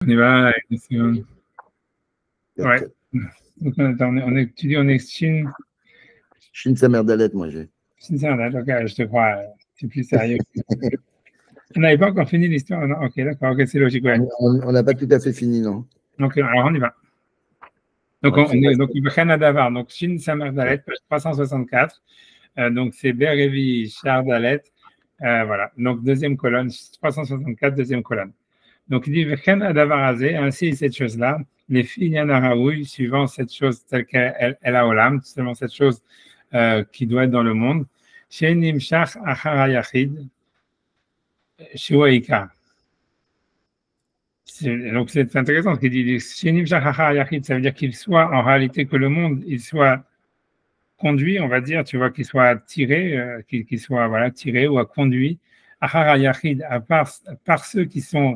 On y va. Ouais. Donc, tu dis on est Shin. Shin Samer Dalet, moi j'ai. Shin Samer Dalet, ok, je te crois. C'est plus sérieux. On n'avait pas encore fini l'histoire, non? Ok, d'accord, ok, c'est logique, ouais. On n'a pas tout à fait fini, non? Donc, alors on y va. Donc, ouais, donc Davar, donc Shin Samer Dalet, page 364. Donc, c'est Berevi Shar Dalet. Voilà. Donc, deuxième colonne, 364, deuxième colonne. Donc, il dit Vechen Adavarazé, ainsi cette chose-là, les filles Yanaraoui, suivant cette chose telle qu'elle a Olam, seulement cette chose qui doit être dans le monde, chez Nimshach Achara Yachid, Shiwaika. Donc, c'est intéressant ce qu'il dit. Chez Nimshach Achara Yachid, ça veut dire qu'il soit en réalité que le monde, il soit conduit, on va dire, tu vois, qu'il soit tiré, qu'il soit voilà, tiré ou conduit, Achara Yachid, par ceux qui sont,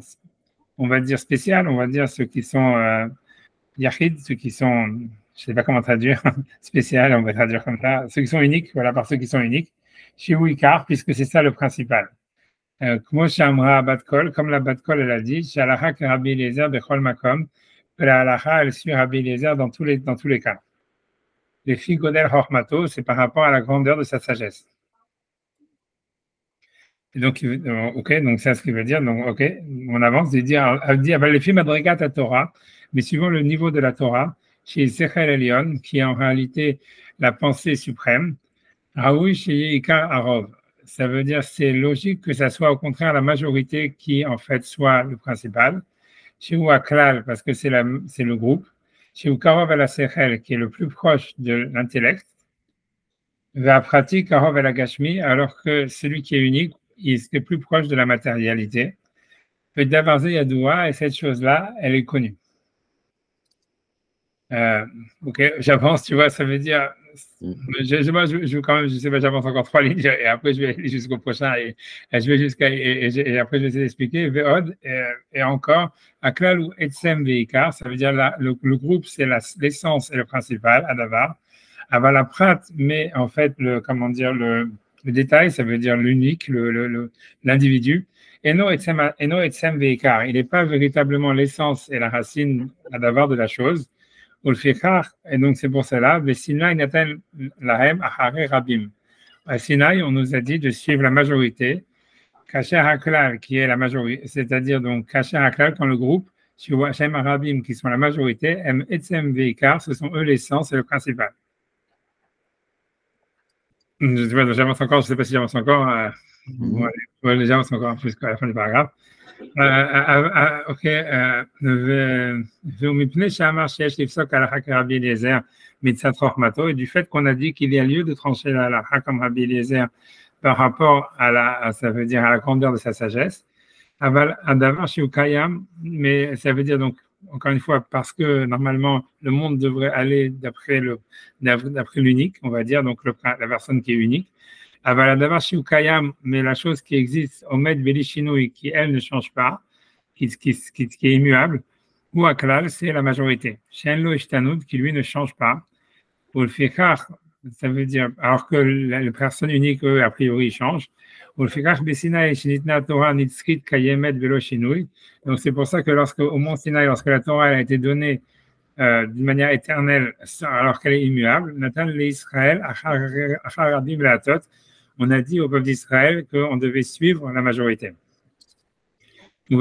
on va dire, spécial, on va dire ceux qui sont Yachid, ceux qui sont, je ne sais pas comment traduire, spécial, on va traduire comme ça, ceux qui sont uniques, voilà, par ceux qui sont uniques, chez Wikar, puisque c'est ça le principal. Comme Shamra Batkol, comme la Batkol, elle a dit, Shalacha Rabbi Eliezer Bechol Makom, que la halacha, elle suit Rabbi Eliezer dans tous les cas. Les filles Godel Hormato, c'est par rapport à la grandeur de sa sagesse. Et donc, ok, donc c'est ce qu'il veut dire. Donc, ok, on avance. Il dit les filles Madrigat à Torah, mais suivant le niveau de la Torah, chez Sechel Elion, qui est en réalité la pensée suprême, Raoui chez Ikar Arov. Ça veut dire c'est logique que ça soit au contraire la majorité qui en fait soit le principal. Chez Ouaklal, parce que c'est le groupe. Chez Ukarov la Sechel, qui est le plus proche de l'intellect. Va pratique Karov la Gashmi, alors que celui qui est unique, il est plus proche de la matérialité. Le Davarze Yadoua, et cette chose-là, elle est connue. Ok, j'avance, tu vois, ça veut dire. Je quand même, je sais pas, j'avance encore 3 lignes et après je vais aller jusqu'au prochain et je vais et après je vais essayer d'expliquer. Veod et encore, Aklal ou Etsem Veikar, ça veut dire le groupe, c'est l'essence et le principal, Adavar. Avalaprat, mais en fait, le détail, ça veut dire l'unique, l'individu. Eno Etsem Veikar, il n'est pas véritablement l'essence et la racine, Adavar de la chose. Et donc c'est pour cela, à Sinaï, on nous a dit de suivre la majorité, Kacher Haklal, qui est la majorité, c'est-à-dire donc Kacher Haklal, quand le groupe, sur Hashem Arabim, qui sont la majorité, M. Etsem Veikar, ce sont eux l'essence et le principal. J'avance encore, je ne sais pas si j'avance encore. J'avance encore plus qu'à la fin du paragraphe. Ok, et du fait qu'on a dit qu'il y a lieu de trancher la halakha comme Rabbi Eliezer par rapport ça veut dire à la grandeur de sa sagesse, mais ça veut dire donc encore une fois parce que normalement le monde devrait aller d'après l'unique, on va dire, donc la personne qui est unique. Mais la chose qui existe, Omed Belishinoui, qui elle ne change pas, qui est immuable, ou Aklal, c'est la majorité. Shenlo Ishtanoud, qui lui ne change pas. Ou le Fikar, ça veut dire, alors que les personnes uniques, eux, a priori, ils changent. Ou le Fikar Bessina et Shinitna Torah Nitskit Kayemet Velo Shinui. Donc c'est pour ça que au Mont Sinaï, lorsque la Torah a été donnée d'une manière éternelle, alors qu'elle est immuable, Nathan l'Israël, Achar Rabim Leatot, on a dit au peuple d'Israël qu'on devait suivre la majorité. Et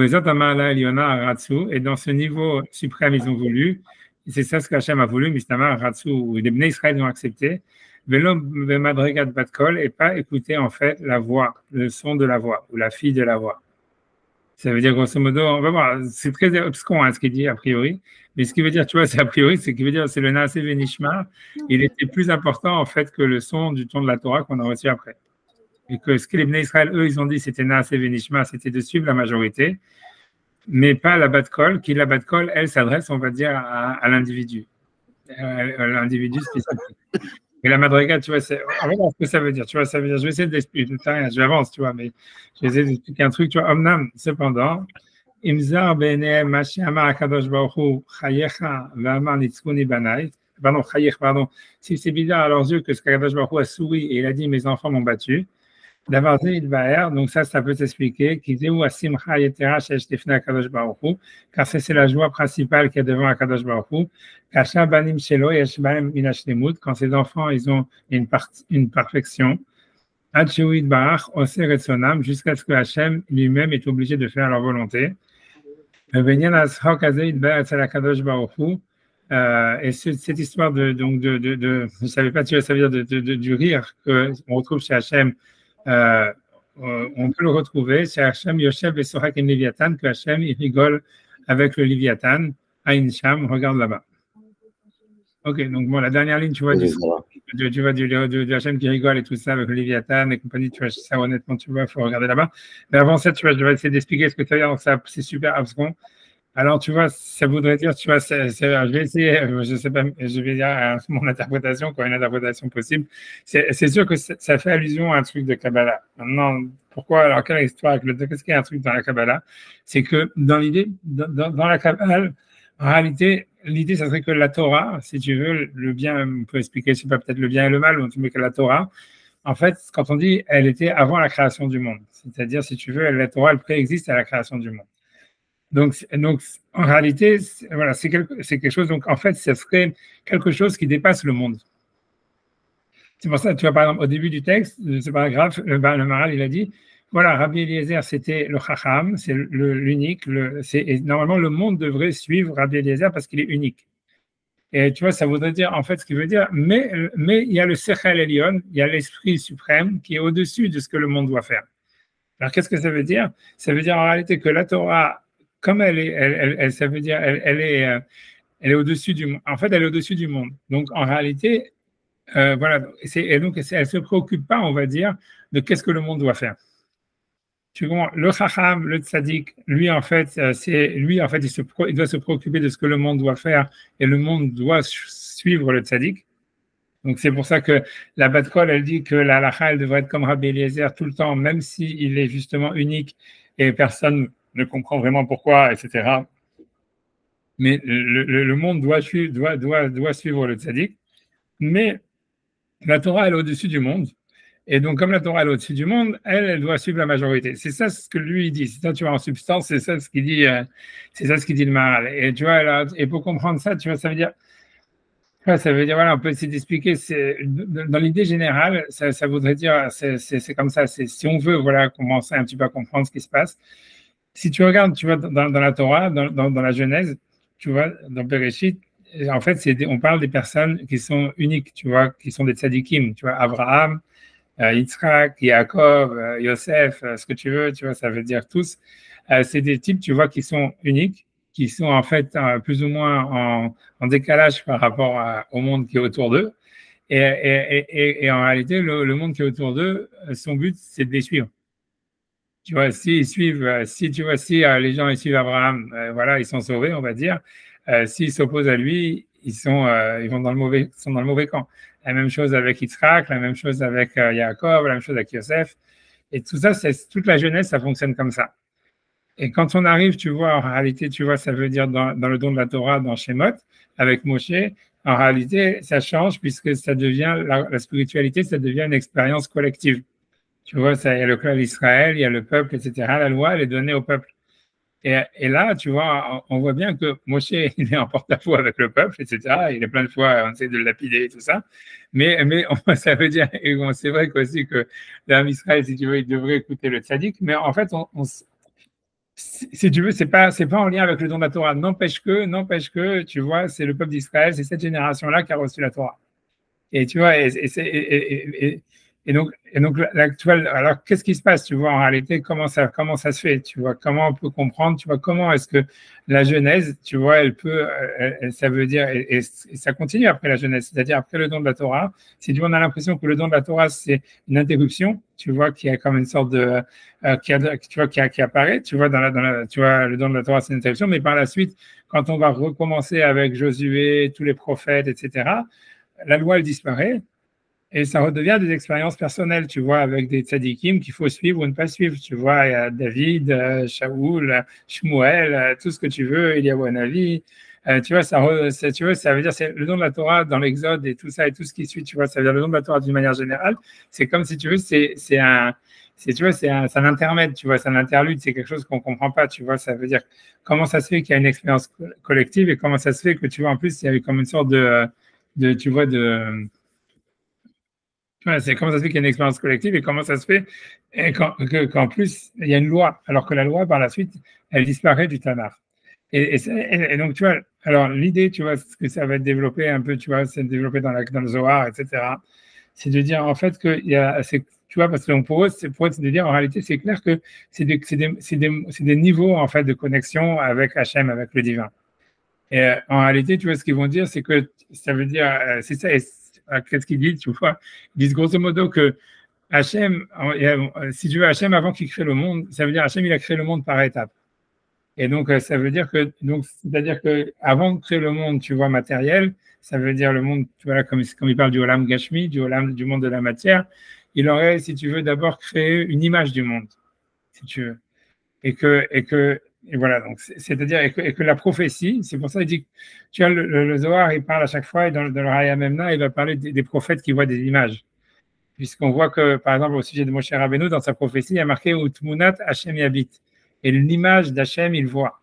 dans ce niveau suprême, ils ont voulu, et c'est ça ce qu'Hachem a voulu, Mistama, Ratsu, ou les Bnei Israël ont accepté, et pas écouter en fait la voix, le son de la voix, ou la fille de la voix. Ça veut dire grosso modo, on va voir, c'est très obscur ce qu'il dit a priori, mais ce qui veut dire, tu vois, c'est a priori, c'est qu'il veut dire, c'est le Naase Venishma, il était plus important en fait que le son du ton de la Torah qu'on a reçu après. Et que ce que les Bnei Israël, eux, ils ont dit, c'était Naase Venishma, c'était de suivre la majorité, mais pas la Bat-Kol, qui la Bat-Kol, elle s'adresse, on va dire, à l'individu, l'individu spécifique. Et la Madriga, tu vois, on va voir ce que ça veut dire, tu vois, ça veut dire, je vais essayer d'expliquer, je avance, tu vois, mais je vais essayer d'expliquer un truc, tu vois, Omnam, cependant, Imzar Beneem Mashiama Akadosh Baruch Chayecha V'Amar Nitzkuni Banai, pardon, si c'est bizarre à leurs yeux que ce qu'Akadosh Baruch a souri et il a dit, mes enfants m'ont battu, D'avoir dit Idbaer, donc ça peut s'expliquer, car c'est la joie principale qui est devant Akadosh Baruch Hu, quand ses enfants ils ont une perfection, jusqu'à ce que Hachem lui-même est obligé de faire leur volonté. Et cette histoire je ne savais pas, tu vois, ça veut dire du rire qu'on retrouve chez Hachem, on peut le retrouver chez Hachem, Yoshev et Sohak et Léviathan, que Hachem il rigole avec le Léviathan, Aïn Sham, regarde là-bas. Ok, donc bon, la dernière ligne, tu vois, du Hachem qui rigole et tout ça avec le Léviathan et compagnie, tu vois, ça honnêtement, tu vois, il faut regarder là-bas. Mais avant ça, tu vois, je vais essayer d'expliquer ce que tu as dit, donc ça, c'est super abscon. Alors, tu vois, ça voudrait dire, tu vois, je vais essayer, je sais pas, je vais dire mon interprétation, quoi, une interprétation possible. C'est sûr que ça fait allusion à un truc de Kabbalah. Maintenant, pourquoi, alors, quelle histoire avec qu'est-ce qu'il y a un truc dans la Kabbalah? C'est que dans l'idée, dans la Kabbalah, en réalité, l'idée, ça serait que la Torah, si tu veux, le bien, on peut expliquer, je sais pas, peut-être le bien et le mal, ou tu mets que la Torah, en fait, quand on dit, elle était avant la création du monde. C'est-à-dire, si tu veux, la Torah, elle préexiste à la création du monde. Donc, en réalité, voilà, c'est quelque chose. Donc, en fait, ça serait quelque chose qui dépasse le monde. C'est pour ça, tu vois, par exemple, au début du texte, c'est pas grave, le Maharal, il a dit, voilà, Rabbi Eliezer, c'était le Chacham, c'est l'unique. Et normalement, le monde devrait suivre Rabbi Eliezer parce qu'il est unique. Et tu vois, ça voudrait dire, en fait, ce qu'il veut dire, mais il y a le Sechel Elion, il y a l'esprit suprême qui est au-dessus de ce que le monde doit faire. Alors, qu'est-ce que ça veut dire? Ça veut dire en réalité que la Torah, comme ça veut dire, elle est au-dessus du monde. En fait, elle est au-dessus du monde. Donc, en réalité, voilà. Et donc, elle se préoccupe pas, on va dire, de qu'est-ce que le monde doit faire. Tu vois, le Chacham, le Tzadik, lui, en fait, il doit se préoccuper de ce que le monde doit faire et le monde doit suivre le Tzadik. Donc, c'est pour ça que la Bat Kol, elle dit que la halakha, elle devrait être comme Rabbi Eliezer tout le temps, même s'il est justement unique et personne ne comprend vraiment pourquoi, etc. Mais le monde doit suivre le tzaddik. Mais la Torah, elle est au-dessus du monde. Et donc, comme la Torah, elle est au-dessus du monde, elle doit suivre la majorité. C'est ça ce que lui il dit. C'est ça, tu vois, en substance, c'est ça ce qu'il dit le Maharal. Et tu vois, alors, et pour comprendre ça, tu vois, ça veut dire, voilà, on peut essayer d'expliquer. Dans l'idée générale, ça voudrait dire, c'est comme ça. Si on veut, voilà, commencer un petit peu à comprendre ce qui se passe. Si tu regardes, tu vois, dans la Torah, dans la Genèse, tu vois, dans Bereshit, en fait, on parle des personnes qui sont uniques, tu vois, qui sont des tzadikim, tu vois, Abraham, Yitzhak, Yaakov, Yosef, ce que tu veux, tu vois, ça veut dire tous. C'est des types, tu vois, qui sont uniques, qui sont en fait plus ou moins en décalage par rapport au monde qui est autour d'eux. Et en réalité, le monde qui est autour d'eux, son but, c'est de les suivre. Tu vois, si les gens ils suivent Abraham, voilà, ils sont sauvés, on va dire. S'ils s'opposent à lui, ils vont dans le mauvais camp. La même chose avec Yitzhak, la même chose avec Yaakov, la même chose avec Yosef. Et tout ça, toute la jeunesse, ça fonctionne comme ça. Et quand on arrive, tu vois, en réalité, tu vois, ça veut dire dans le don de la Torah, dans Shemot, avec Moshe, en réalité, ça change puisque ça devient, la spiritualité, ça devient une expérience collective. Tu vois, il y a le clan d'Israël, il y a le peuple, etc. La loi, elle est donnée au peuple. Et là, tu vois, on voit bien que Moshe, il est en porte-à-faux avec le peuple, etc. Il est plein de fois, on essaie de le lapider et tout ça. Mais ça veut dire, et bon, c'est vrai aussi que l'âme Israël, si tu veux, il devrait écouter le tzaddik. Mais en fait, si tu veux, c'est pas en lien avec le don de la Torah. N'empêche que, tu vois, c'est le peuple d'Israël, c'est cette génération-là qui a reçu la Torah. Et tu vois, et donc là, tu vois, alors qu'est-ce qui se passe, tu vois, en réalité, comment ça se fait, tu vois, comment on peut comprendre, tu vois, comment est-ce que la Genèse, tu vois, ça veut dire, et ça continue après la Genèse, c'est-à-dire après le don de la Torah, si tu vois, on a l'impression que le don de la Torah, c'est une interruption, tu vois, qui a comme une sorte de, qui apparaît, tu vois, tu vois, le don de la Torah, c'est une interruption, mais par la suite, quand on va recommencer avec Josué, tous les prophètes, etc., la loi, elle disparaît. Et ça redevient des expériences personnelles, tu vois, avec des tzadikim qu'il faut suivre ou ne pas suivre. Tu vois, il y a David, Shaoul, Shmuel, tout ce que tu veux, Eliyahu Hanavi. Tu vois, ça veut dire, c'est le don de la Torah dans l'Exode et tout ça et tout ce qui suit, tu vois, ça veut dire le don de la Torah d'une manière générale. C'est comme si tu veux, c'est tu vois, c'est un intermède, tu vois, c'est un interlude, c'est quelque chose qu'on comprend pas, tu vois. Ça veut dire comment ça se fait qu'il y a une expérience collective et comment ça se fait que, tu vois, en plus, il y a eu comme une sorte tu vois, c'est comment ça se fait qu'il y a une expérience collective et comment ça se fait qu'en plus, il y a une loi, alors que la loi, par la suite, elle disparaît du Tanakh. Et donc, tu vois, alors l'idée, tu vois, ce que ça va être développé un peu, tu vois, c'est développé dans le Zohar, etc., c'est de dire en fait que tu vois, parce que pour eux, c'est de dire en réalité, c'est clair que c'est des niveaux en fait de connexion avec Hachem, avec le divin. Et en réalité, tu vois, ce qu'ils vont dire, c'est que ça veut dire, c'est ça, qu'est-ce qu'ils disent, tu vois? Ils disent grosso modo que Hachem, si tu veux, Hachem, avant qu'il crée le monde, ça veut dire Hachem, il a créé le monde par étapes. Et donc, ça veut dire que, donc, c'est-à-dire que avant de créer le monde, tu vois, matériel, ça veut dire le monde, tu vois, comme il parle du Olam Gashmi, du monde de la matière, il aurait, si tu veux, d'abord créé une image du monde, si tu veux. Et voilà, donc, c'est-à-dire, et que la prophétie, c'est pour ça qu'il dit, tu vois, le Zohar, il parle à chaque fois, et dans le Raya Memna, il va parler des prophètes qui voient des images. Puisqu'on voit que, par exemple, au sujet de Moshe Rabbeinu, dans sa prophétie, il y a marqué Utmunat Hashem Yabit. Et l'image d'Hachem, il voit.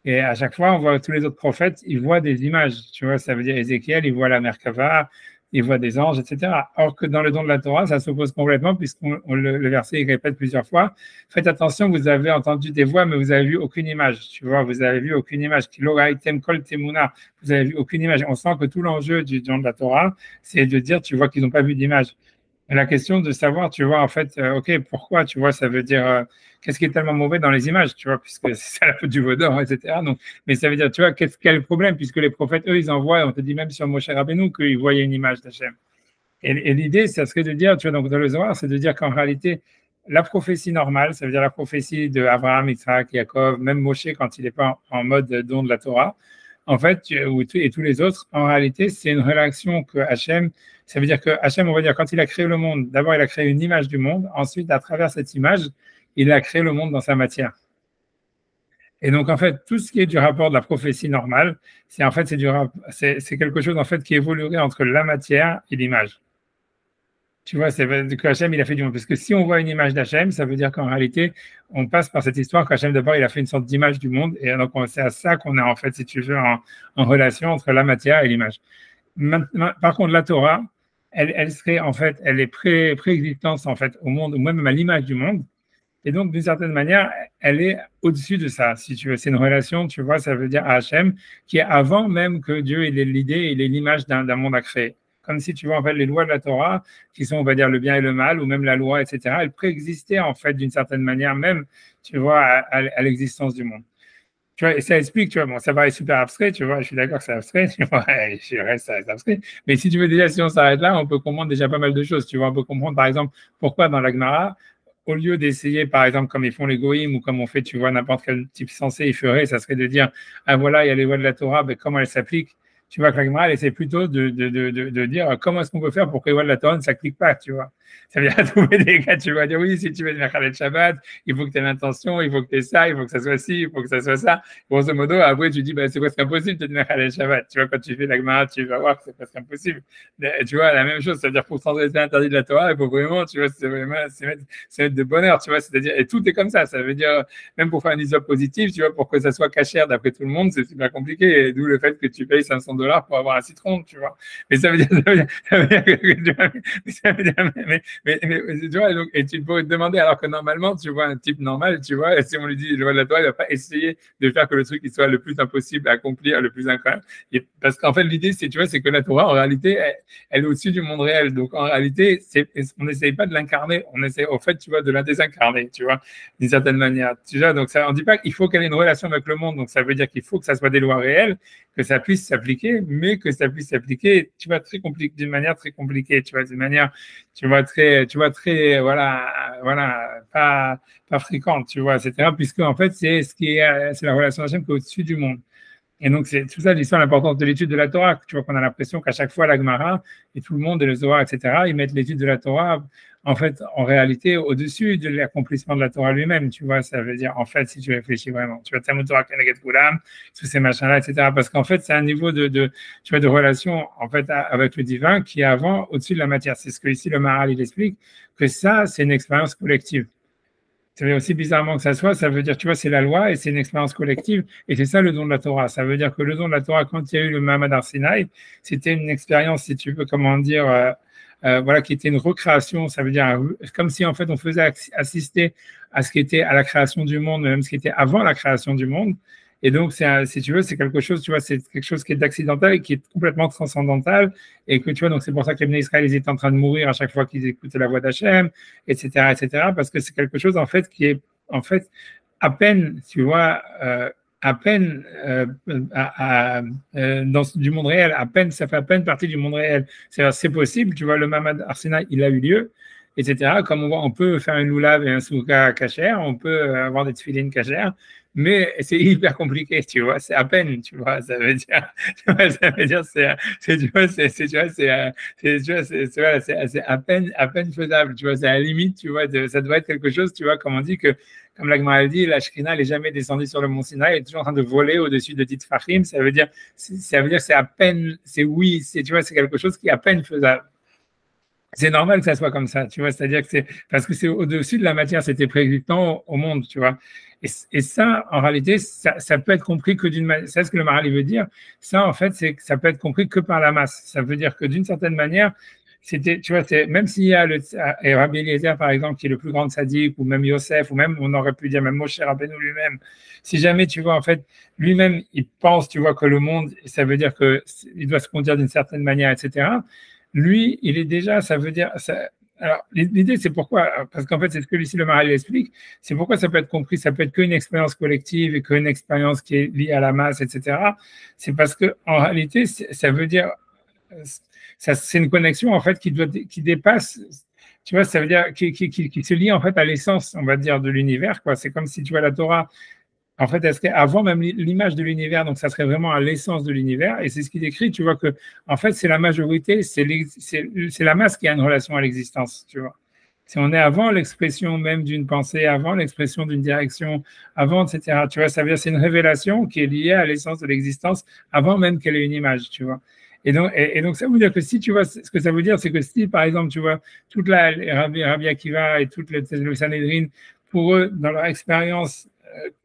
Et à chaque fois, on voit tous les autres prophètes, ils voient des images. Tu vois, ça veut dire Ézéchiel, il voit la Merkava, il voit des anges, etc. Or que dans le don de la Torah, ça s'oppose complètement, puisqu'on le verset, il répète plusieurs fois. Faites attention, vous avez entendu des voix, mais vous n'avez vu aucune image. Tu vois, vous avez vu aucune image. Vous avez vu aucune image. On sent que tout l'enjeu du don de la Torah, c'est de dire, tu vois qu'ils n'ont pas vu d'image. La question de savoir, tu vois, en fait, OK, pourquoi, tu vois, ça veut dire, qu'est-ce qui est tellement mauvais dans les images, tu vois, puisque c'est la faute du vaudor, etc. Donc, mais ça veut dire, tu vois, quel est le problème, puisque les prophètes, eux, ils envoient, on te dit même sur Moshe Rabbeinu qu'ils voyaient une image d'Hachem. Et l'idée, ça serait de dire, tu vois, donc dans le Zohar, c'est de dire qu'en réalité, la prophétie normale, ça veut dire la prophétie d'Abraham, Isaac, Jacob, même Moshe, quand il n'est pas en mode don de la Torah, en fait, et tous les autres, en réalité, c'est une relation que Hachem, ça veut dire que Hachem, on va dire, quand il a créé le monde, d'abord, il a créé une image du monde, ensuite, à travers cette image, il a créé le monde dans sa matière. Et donc, en fait, tout ce qui est du rapport de la prophétie normale, c'est en fait, c'est quelque chose, en fait, qui évoluerait entre la matière et l'image. Tu vois, c'est que Hachem, il a fait du monde. Parce que si on voit une image d'Hachem, ça veut dire qu'en réalité, on passe par cette histoire qu'Hachem, d'abord, il a fait une sorte d'image du monde. Et donc, c'est à ça qu'on a, en fait, si tu veux, en relation entre la matière et l'image. Maintenant, par contre, la Torah, elle serait, en fait, elle est préexistence, en fait, au monde, ou même à l'image du monde. Et donc, d'une certaine manière, elle est au-dessus de ça, si tu veux. C'est une relation, tu vois, ça veut dire à Hachem, qui est avant même que Dieu ait l'idée, il ait l'image d'un monde à créer. Comme si, tu vois, en fait, les lois de la Torah, qui sont, on va dire, le bien et le mal, ou même la loi, etc., elles préexistaient, en fait, d'une certaine manière, même, tu vois, à l'existence du monde. Tu vois, et ça explique, tu vois, bon, ça paraît super abstrait, tu vois, je suis d'accord que c'est abstrait, tu vois, je reste, ça reste abstrait. Mais si tu veux déjà, si on s'arrête là, on peut comprendre déjà pas mal de choses, tu vois, on peut comprendre, par exemple, pourquoi dans la Gemara, au lieu d'essayer, par exemple, comme ils font les goïms ou comme on fait, tu vois, n'importe quel type sensé, il ferait, ça serait de dire, ah voilà, il y a les lois de la Torah, mais comment elles s'appliquent? Tu vois que la Gemara, elle essaie plutôt de dire comment est-ce qu'on peut faire pour que les lois de la Torah ne s'appliquent pas, tu vois. Ça veut dire trouver des cas, tu vas dire oui, si tu veux faire le Shabbat, il faut que tu aies l'intention, il faut que tu aies ça, il faut que ça soit ci, il faut que ça soit ça. Grosso modo, après, tu dis, bah, c'est presque impossible de faire le Shabbat. Tu vois, quand tu fais la Gemara, tu vas voir que c'est presque impossible. Tu vois, la même chose, ça veut dire pour s'enregistrer interdit de la Torah, il faut vraiment, tu vois, c'est mettre de bonheur, tu vois, c'est-à-dire, et tout est comme ça. Ça veut dire, même pour faire un isop positif, tu vois, pour que ça soit cachère d'après tout le monde, c'est super compliqué. Et d'où le fait que tu payes $500 pour avoir un citron, tu vois. Mais ça veut dire mais tu vois, donc, et tu peux te demander, alors que normalement, tu vois un type normal, tu vois, et si on lui dit, le loi de la Torah, il va pas essayer de faire que le truc il soit le plus impossible à accomplir, le plus incroyable. Parce qu'en fait, l'idée, c'est, tu vois, c'est que la Torah, en réalité, elle est au-dessus du monde réel. Donc, en réalité, on n'essaye pas de l'incarner, on essaie, au fait, tu vois, de la désincarner, tu vois, d'une certaine manière. Tu vois, donc, ça, on dit pas qu'il faut qu'elle ait une relation avec le monde. Donc, ça veut dire qu'il faut que ça soit des lois réelles, que ça puisse s'appliquer, mais que ça puisse s'appliquer, tu vois, d'une manière très compliquée, tu vois, d'une manière, tu vois, très, voilà, pas fréquente, tu vois, etc. Puisque, en fait, c'est la relation d'Hachem qui est au-dessus du monde. Et donc, c'est tout ça l'histoire, l'importance de l'étude de la Torah. Tu vois qu'on a l'impression qu'à chaque fois, la Gemara et tout le monde, et le Zohar, etc., ils mettent l'étude de la Torah, en fait, en réalité, au-dessus de l'accomplissement de la Torah lui-même. Tu vois, ça veut dire, en fait, si tu réfléchis vraiment, tu vois, Talmud Torah, Keneget Kulam, tous ces machins-là, etc. Parce qu'en fait, c'est un niveau tu vois, de relation, en fait, avec le divin qui est avant, au-dessus de la matière. C'est ce que ici le Maharal, il explique, que ça, c'est une expérience collective. Ça veut dire aussi bizarrement que ça soit, ça veut dire, tu vois, c'est la loi et c'est une expérience collective. Et c'est ça le don de la Torah. Ça veut dire que le don de la Torah, quand il y a eu le Mahamad Arsinaï, c'était une expérience, si tu veux, comment dire, voilà, qui était une recréation. Ça veut dire comme si, en fait, on faisait assister à ce qui était à la création du monde, même ce qui était avant la création du monde. Et donc, si tu veux, c'est quelque chose, tu vois, c'est quelque chose qui est accidentel et qui est complètement transcendantal. Et que, tu vois, donc c'est pour ça que les Bnei Israël, ils étaient en train de mourir à chaque fois qu'ils écoutaient la voix d'Hachem, etc., parce que c'est quelque chose, en fait, qui est, en fait, à peine, tu vois, à peine du monde réel, à peine, ça fait à peine partie du monde réel. C'est possible, tu vois, le Mamad Arsena, il a eu lieu, etc. Comme on voit, on peut faire une loulav et un souka cachère, on peut avoir des tefilines cachères, mais c'est hyper compliqué, tu vois, c'est à peine, tu vois, ça veut dire, ça veut dire, tu vois, c'est à peine faisable, tu vois, c'est à la limite, tu vois, ça doit être quelque chose, tu vois, comme on dit que, comme l'Agma a dit, la Shrina n'est jamais descendue sur le mont Sinaï, elle est toujours en train de voler au-dessus de Titfachim, ça veut dire, c'est à peine, c'est oui, tu vois, c'est quelque chose qui est à peine faisable. C'est normal que ça soit comme ça, tu vois, c'est-à-dire que c'est parce que c'est au-dessus de la matière, c'était préexistant au monde, tu vois. Et ça, en réalité, ça peut être compris que d'une manière, c'est ce que le Maharal veut dire. Ça, en fait, c'est que ça peut être compris que par la masse. Ça veut dire que d'une certaine manière, c'était, tu vois, même s'il y a et Rabbi Eliezer, par exemple, qui est le plus grand sadique, ou même Yosef, ou même, on aurait pu dire même Moshe Rabbeinu lui-même, si jamais, tu vois, en fait, lui-même, il pense, tu vois, que le monde, ça veut dire qu'il doit se conduire d'une certaine manière, etc. Lui, il est déjà, ça veut dire, alors l'idée c'est pourquoi, parce qu'en fait c'est ce que ici le Maharal explique, c'est pourquoi ça peut être compris, ça peut être qu'une expérience collective et qu'une expérience qui est liée à la masse, etc. C'est parce que en réalité ça veut dire, c'est une connexion en fait qui dépasse, tu vois, ça veut dire qui se lie en fait à l'essence, on va dire, de l'univers, quoi. C'est comme si tu vois la Torah. En fait, elle serait avant même l'image de l'univers, donc ça serait vraiment à l'essence de l'univers. Et c'est ce qu'il décrit, tu vois, que en fait, c'est la majorité, c'est la masse qui a une relation à l'existence, tu vois. Si on est avant l'expression même d'une pensée, avant l'expression d'une direction, avant, etc. Tu vois, ça veut dire c'est une révélation qui est liée à l'essence de l'existence avant même qu'elle ait une image, tu vois. Et donc, ça veut dire que si tu vois, ce que ça veut dire, c'est que si, par exemple, tu vois, toute Rabbi Akiva et toute le Sanhedrin, pour eux, dans leur expérience,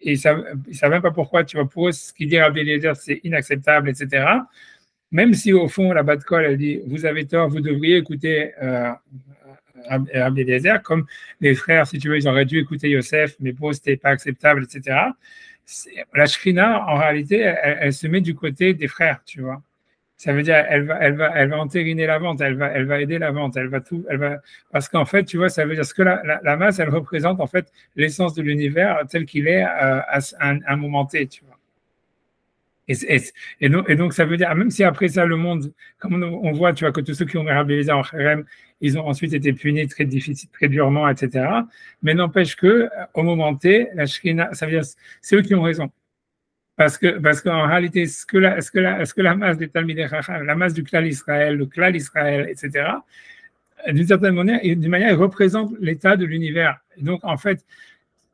et ils ne savent même pas pourquoi, tu vois, pour eux, ce qu'il dit Rabbi Eliezer, c'est inacceptable, etc. Même si au fond, la Bat-Kol, elle dit, vous avez tort, vous devriez écouter Rabbi Eliezer, comme les frères, si tu veux, ils auraient dû écouter Yosef, mais pour eux, ce n'était pas acceptable, etc. La Shrina, en réalité, elle se met du côté des frères, tu vois. Ça veut dire elle va entériner la vente, elle va aider la vente, parce qu'en fait, tu vois, ça veut dire ce que la masse, elle représente en fait l'essence de l'univers tel qu'il est à un moment T, tu vois. Et donc, ça veut dire, même si après ça, le monde, comme on voit, tu vois, que tous ceux qui ont réhabilité en Kharem, ils ont ensuite été punis très difficile, très durement, etc. Mais n'empêche que au moment T, la Shrina, ça veut dire, c'est eux qui ont raison. Parce qu'en réalité, ce que la masse des Talmidei Chacham, la masse du Klal Israël, le Klal Israël, etc., d'une certaine manière, ils représentent l'état de l'univers. Et donc, en fait,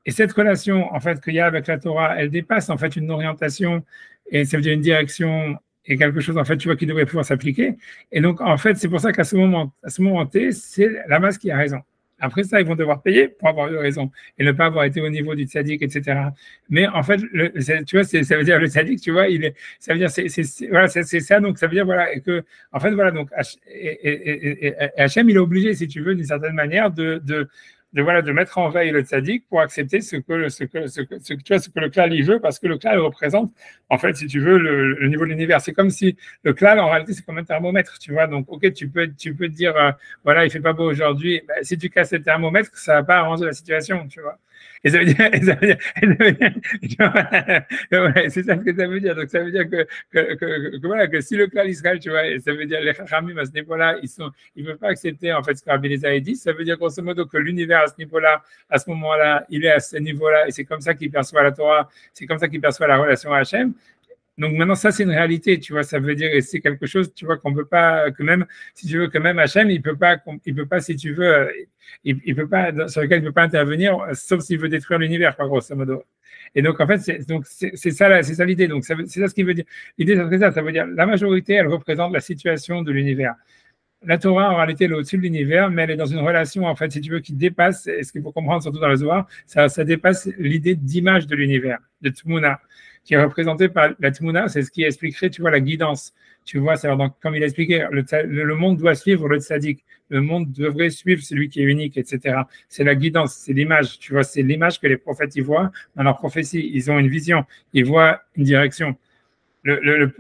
et cette relation, en fait, qu'il y a avec la Torah, elle dépasse, en fait, une orientation, et ça veut dire une direction, et quelque chose, en fait, tu vois, qui devrait pouvoir s'appliquer. Et donc, en fait, c'est pour ça qu'à ce moment T, c'est la masse qui a raison. Après ça, ils vont devoir payer pour avoir eu raison et ne pas avoir été au niveau du tzaddik, etc. Mais en fait, tu vois, ça veut dire le tzaddik, tu vois, ça veut dire, voilà, c'est ça. Donc, ça veut dire, voilà, et que, en fait, voilà, donc, Hachem, il est obligé, si tu veux, d'une certaine manière, de mettre en veille le tzaddik pour accepter ce que le klal il veut, parce que le klal représente, en fait, si tu veux, le niveau de l'univers. C'est comme si le klal, en réalité, c'est comme un thermomètre, tu vois. Donc, ok, tu peux te dire, voilà, il fait pas beau aujourd'hui. Ben, si tu casses le thermomètre, ça va pas arranger la situation, tu vois. Et ça veut dire, c'est ça ce que ça veut dire. Donc, ça veut dire que voilà, que si le klal Israël, tu vois, ça veut dire les chachamim à ce niveau-là, ils ne veulent pas accepter, en fait, ce que Rabbi Eliezer a dit. Ça veut dire, grosso modo, que l'univers à ce niveau-là, à ce moment-là, il est à ce niveau-là, et c'est comme ça qu'il perçoit la Torah, c'est comme ça qu'il perçoit la relation à Hachem. Donc maintenant, ça, c'est une réalité, tu vois, ça veut dire, et c'est quelque chose, tu vois, qu'on peut pas, que même, si tu veux, que même Hachem, il peut pas, si tu veux, il peut pas, sur lequel il peut pas intervenir, sauf s'il veut détruire l'univers, quoi, grosso modo. Et donc, en fait, c'est ça, c'est ça l'idée. Donc, c'est ça ce qu'il veut dire. L'idée, c'est ça veut dire, la majorité, elle représente la situation de l'univers. La Torah, en réalité, elle est au-dessus de l'univers, mais elle est dans une relation, en fait, si tu veux, qui dépasse, et ce qu'il faut comprendre surtout dans le Zohar, ça dépasse l'idée d'image de l'univers, de Tmuna, qui est représentée par la Tmuna, c'est ce qui expliquerait, tu vois, la guidance. Tu vois, c'est donc, comme il a expliqué, le monde doit suivre le tzaddik, le monde devrait suivre celui qui est unique, etc. C'est la guidance, c'est l'image, tu vois, c'est l'image que les prophètes y voient dans leur prophétie. Ils ont une vision, ils voient une direction.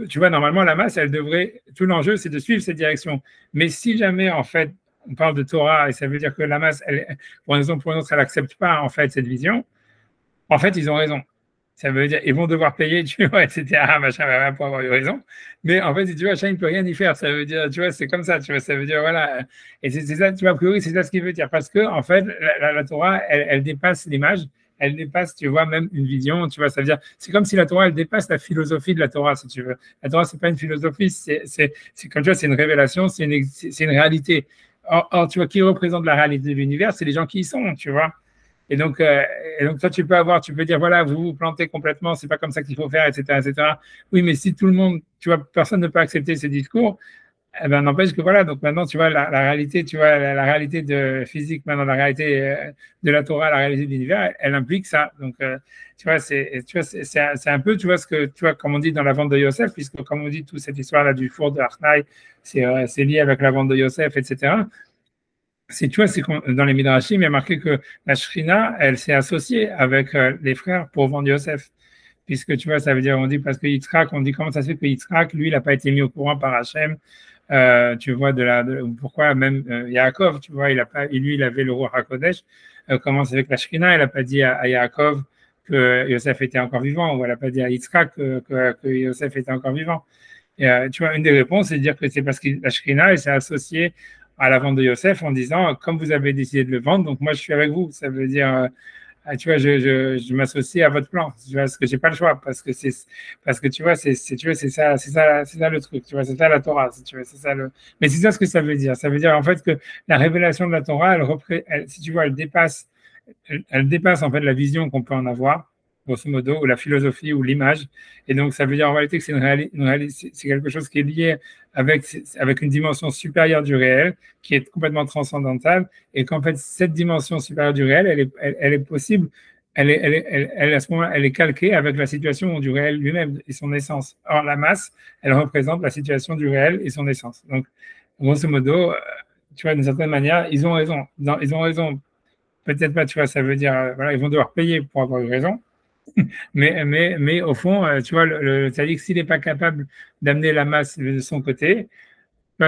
Tu vois, normalement, la masse, elle devrait, tout l'enjeu, c'est de suivre cette direction. Mais si jamais, en fait, on parle de Torah et ça veut dire que la masse, pour une raison ou pour une autre, elle n'accepte pas, en fait, cette vision, en fait, ils ont raison. Ça veut dire, ils vont devoir payer, tu vois, etc., machin, pour avoir eu raison. Mais en fait, si tu vois, Hachem ne peut rien y faire. Ça veut dire, tu vois, c'est comme ça, tu vois, ça veut dire, voilà. Et c'est ça, tu vois, a priori, c'est ça ce qu'il veut dire. Parce que, en fait, la Torah, elle dépasse l'image, elle dépasse, tu vois, même une vision, tu vois, ça veut dire, c'est comme si la Torah, elle dépasse la philosophie de la Torah, si tu veux. La Torah, c'est pas une philosophie, comme tu vois, c'est une révélation, c'est une réalité. Or, tu vois, qui représente la réalité de l'univers, c'est les gens qui y sont, tu vois. Et donc, toi, tu peux dire, voilà, vous vous plantez complètement, c'est pas comme ça qu'il faut faire, etc., etc. Oui, mais si tout le monde, tu vois, personne ne peut accepter ces discours, eh ben, n'empêche que voilà, donc maintenant, tu vois, la réalité, tu vois, la réalité de physique, maintenant, la réalité de la Torah, la réalité de l'univers, elle implique ça. Donc, tu vois, c'est un peu, tu vois, ce que, tu vois, comme on dit dans la vente de Yosef, puisque, comme on dit, toute cette histoire-là du four de Harnaï, c'est lié avec la vente de Yosef, etc. Tu vois, c'est dans les Midrashim, il y a marqué que la Shrina, elle s'est associée avec les frères pour vendre Yosef. Puisque tu vois, ça veut dire, on dit parce que Yitzhak, on dit comment ça se fait que Yitzhak, lui, il n'a pas été mis au courant par Hachem. Tu vois, pourquoi même Yaakov, tu vois, lui, il avait le roi HaKodesh. Comment ça fait que la Shrina, elle n'a pas dit à Yaakov que Yosef était encore vivant, ou elle n'a pas dit à Yitzhak que Yosef était encore vivant. Et, tu vois, une des réponses, c'est de dire que c'est parce que la Shrina, elle s'est associée à la vente de Yosef en disant, comme vous avez décidé de le vendre, donc moi je suis avec vous. Ça veut dire, tu vois, je m'associe à votre plan. Tu vois, parce que j'ai pas le choix, parce que tu vois, c'est ça le truc. Tu vois, c'est ça la Torah. Si tu veux, c'est ça Mais c'est ça ce que ça veut dire. Ça veut dire en fait que la révélation de la Torah, si tu vois, elle dépasse en fait la vision qu'on peut en avoir, grosso modo, ou la philosophie ou l'image. Et donc, ça veut dire en réalité que c'est quelque chose qui est lié avec une dimension supérieure du réel, qui est complètement transcendantale, et qu'en fait, cette dimension supérieure du réel, elle est possible, à ce moment-là, elle est calquée avec la situation du réel lui-même et son essence. Or, la masse, elle représente la situation du réel et son essence. Donc, grosso modo, tu vois, d'une certaine manière, ils ont raison. Ils ont raison. Peut-être pas, tu vois, ça veut dire, voilà, ils vont devoir payer pour avoir eu raison. Mais au fond, tu vois, c'est-à-dire que s'il n'est pas capable d'amener la masse de son côté,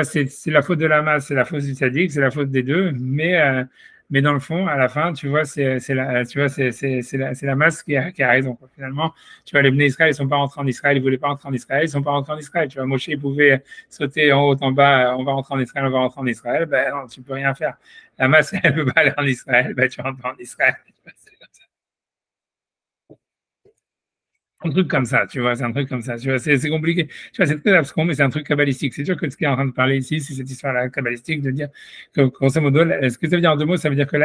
c'est la faute de la masse, c'est la faute du tzaddik, c'est la faute des deux, mais dans le fond, à la fin, tu vois, c'est la masse qui a raison, quoi. Finalement, tu vois, les Bnei Israël, ils sont pas rentrés en Israël, ils voulaient pas rentrer en Israël, ils sont pas rentrés en Israël. Tu vois, Moshe, il pouvait sauter en haut, en bas, on va rentrer en Israël, on va rentrer en Israël. Ben non, tu peux rien faire. La masse, elle peut pas aller en Israël, ben tu rentres en Israël. Un truc comme ça, tu vois, c'est un truc comme ça, tu vois, c'est compliqué. Tu vois, c'est très abscon, mais c'est un truc kabbalistique. C'est sûr que ce qui est en train de parler ici, c'est cette histoire-là kabbalistique de dire que, grosso modo, ce que ça veut dire en deux mots, ça veut dire que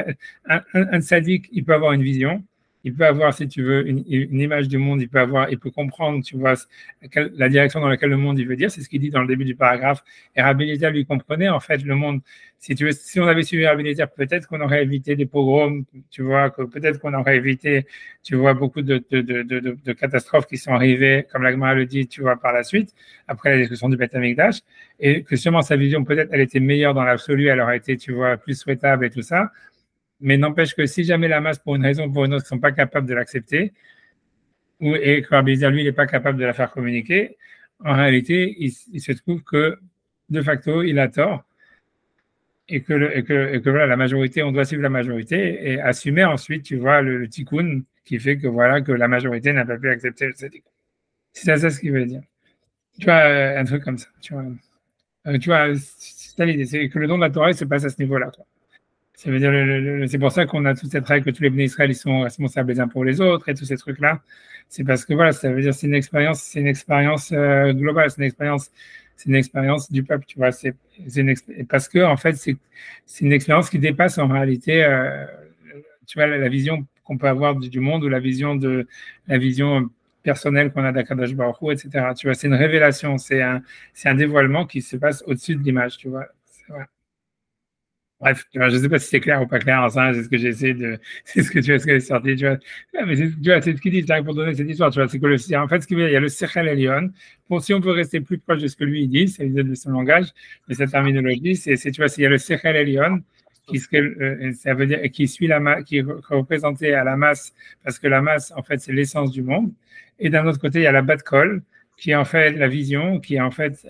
un sadique, il peut avoir une vision, il peut avoir, si tu veux, une image du monde, il peut comprendre, tu vois, la direction dans laquelle le monde il veut dire. C'est ce qu'il dit dans le début du paragraphe. Et Rabbi Eliezer lui comprenait, en fait, le monde. Si tu veux, si on avait suivi Rabbi Eliezer, peut-être qu'on aurait évité des pogroms, tu vois, que peut-être qu'on aurait évité, tu vois, beaucoup de catastrophes qui sont arrivées, comme l'Agmara le dit, tu vois, par la suite, après la destruction du Beth Amikdash, et que sûrement sa vision, peut-être, elle était meilleure dans l'absolu, elle aurait été, tu vois, plus souhaitable et tout ça. Mais n'empêche que si jamais la masse, pour une raison ou pour une autre, ne sont pas capables de l'accepter, et que Rabbi Eliezer, lui, il n'est pas capable de la faire communiquer, en réalité, il se trouve que, de facto, il a tort, et que voilà, la majorité, on doit suivre la majorité et assumer ensuite, tu vois, le tikkun qui fait que voilà, que la majorité n'a pas pu accepter le tzaddik. C'est ça ce qu'il veut dire. Tu vois, un truc comme ça. Tu vois, c'est ça l'idée, c'est que le don de la Torah, il se passe à ce niveau-là, quoi. Ça veut dire, c'est pour ça qu'on a toute cette règle que tous les bénis Israël ils sont responsables les uns pour les autres et tous ces trucs-là. C'est parce que voilà, ça veut dire c'est une expérience globale, c'est une expérience du peuple, tu vois. Parce que en fait, c'est une expérience qui dépasse en réalité, tu vois, la vision qu'on peut avoir du monde ou la vision personnelle qu'on a d'Akadosh Baruch Hu, etc. Tu vois, c'est une révélation, c'est un dévoilement qui se passe au-dessus de l'image, tu vois. Ouais. Bref, je ne sais pas si c'est clair ou pas clair, ça, c'est ce que j'essaie de, c'est ce que tu vois, ce que est sorti, tu vois. Ouais, mais tu vois, c'est ce qu'il dit, c'est pour donner cette histoire, tu vois, c'est que en fait, ce qu'il y a le Sechel Elion. Bon, si on peut rester plus proche de ce que lui il dit, c'est de son langage, de sa terminologie, tu vois, il y a le Sechel Elion, ça veut dire, qui suit qui est représenté à la masse, parce que la masse, en fait, c'est l'essence du monde. Et d'un autre côté, il y a la Bat Kol, qui est en fait la vision, qui est en fait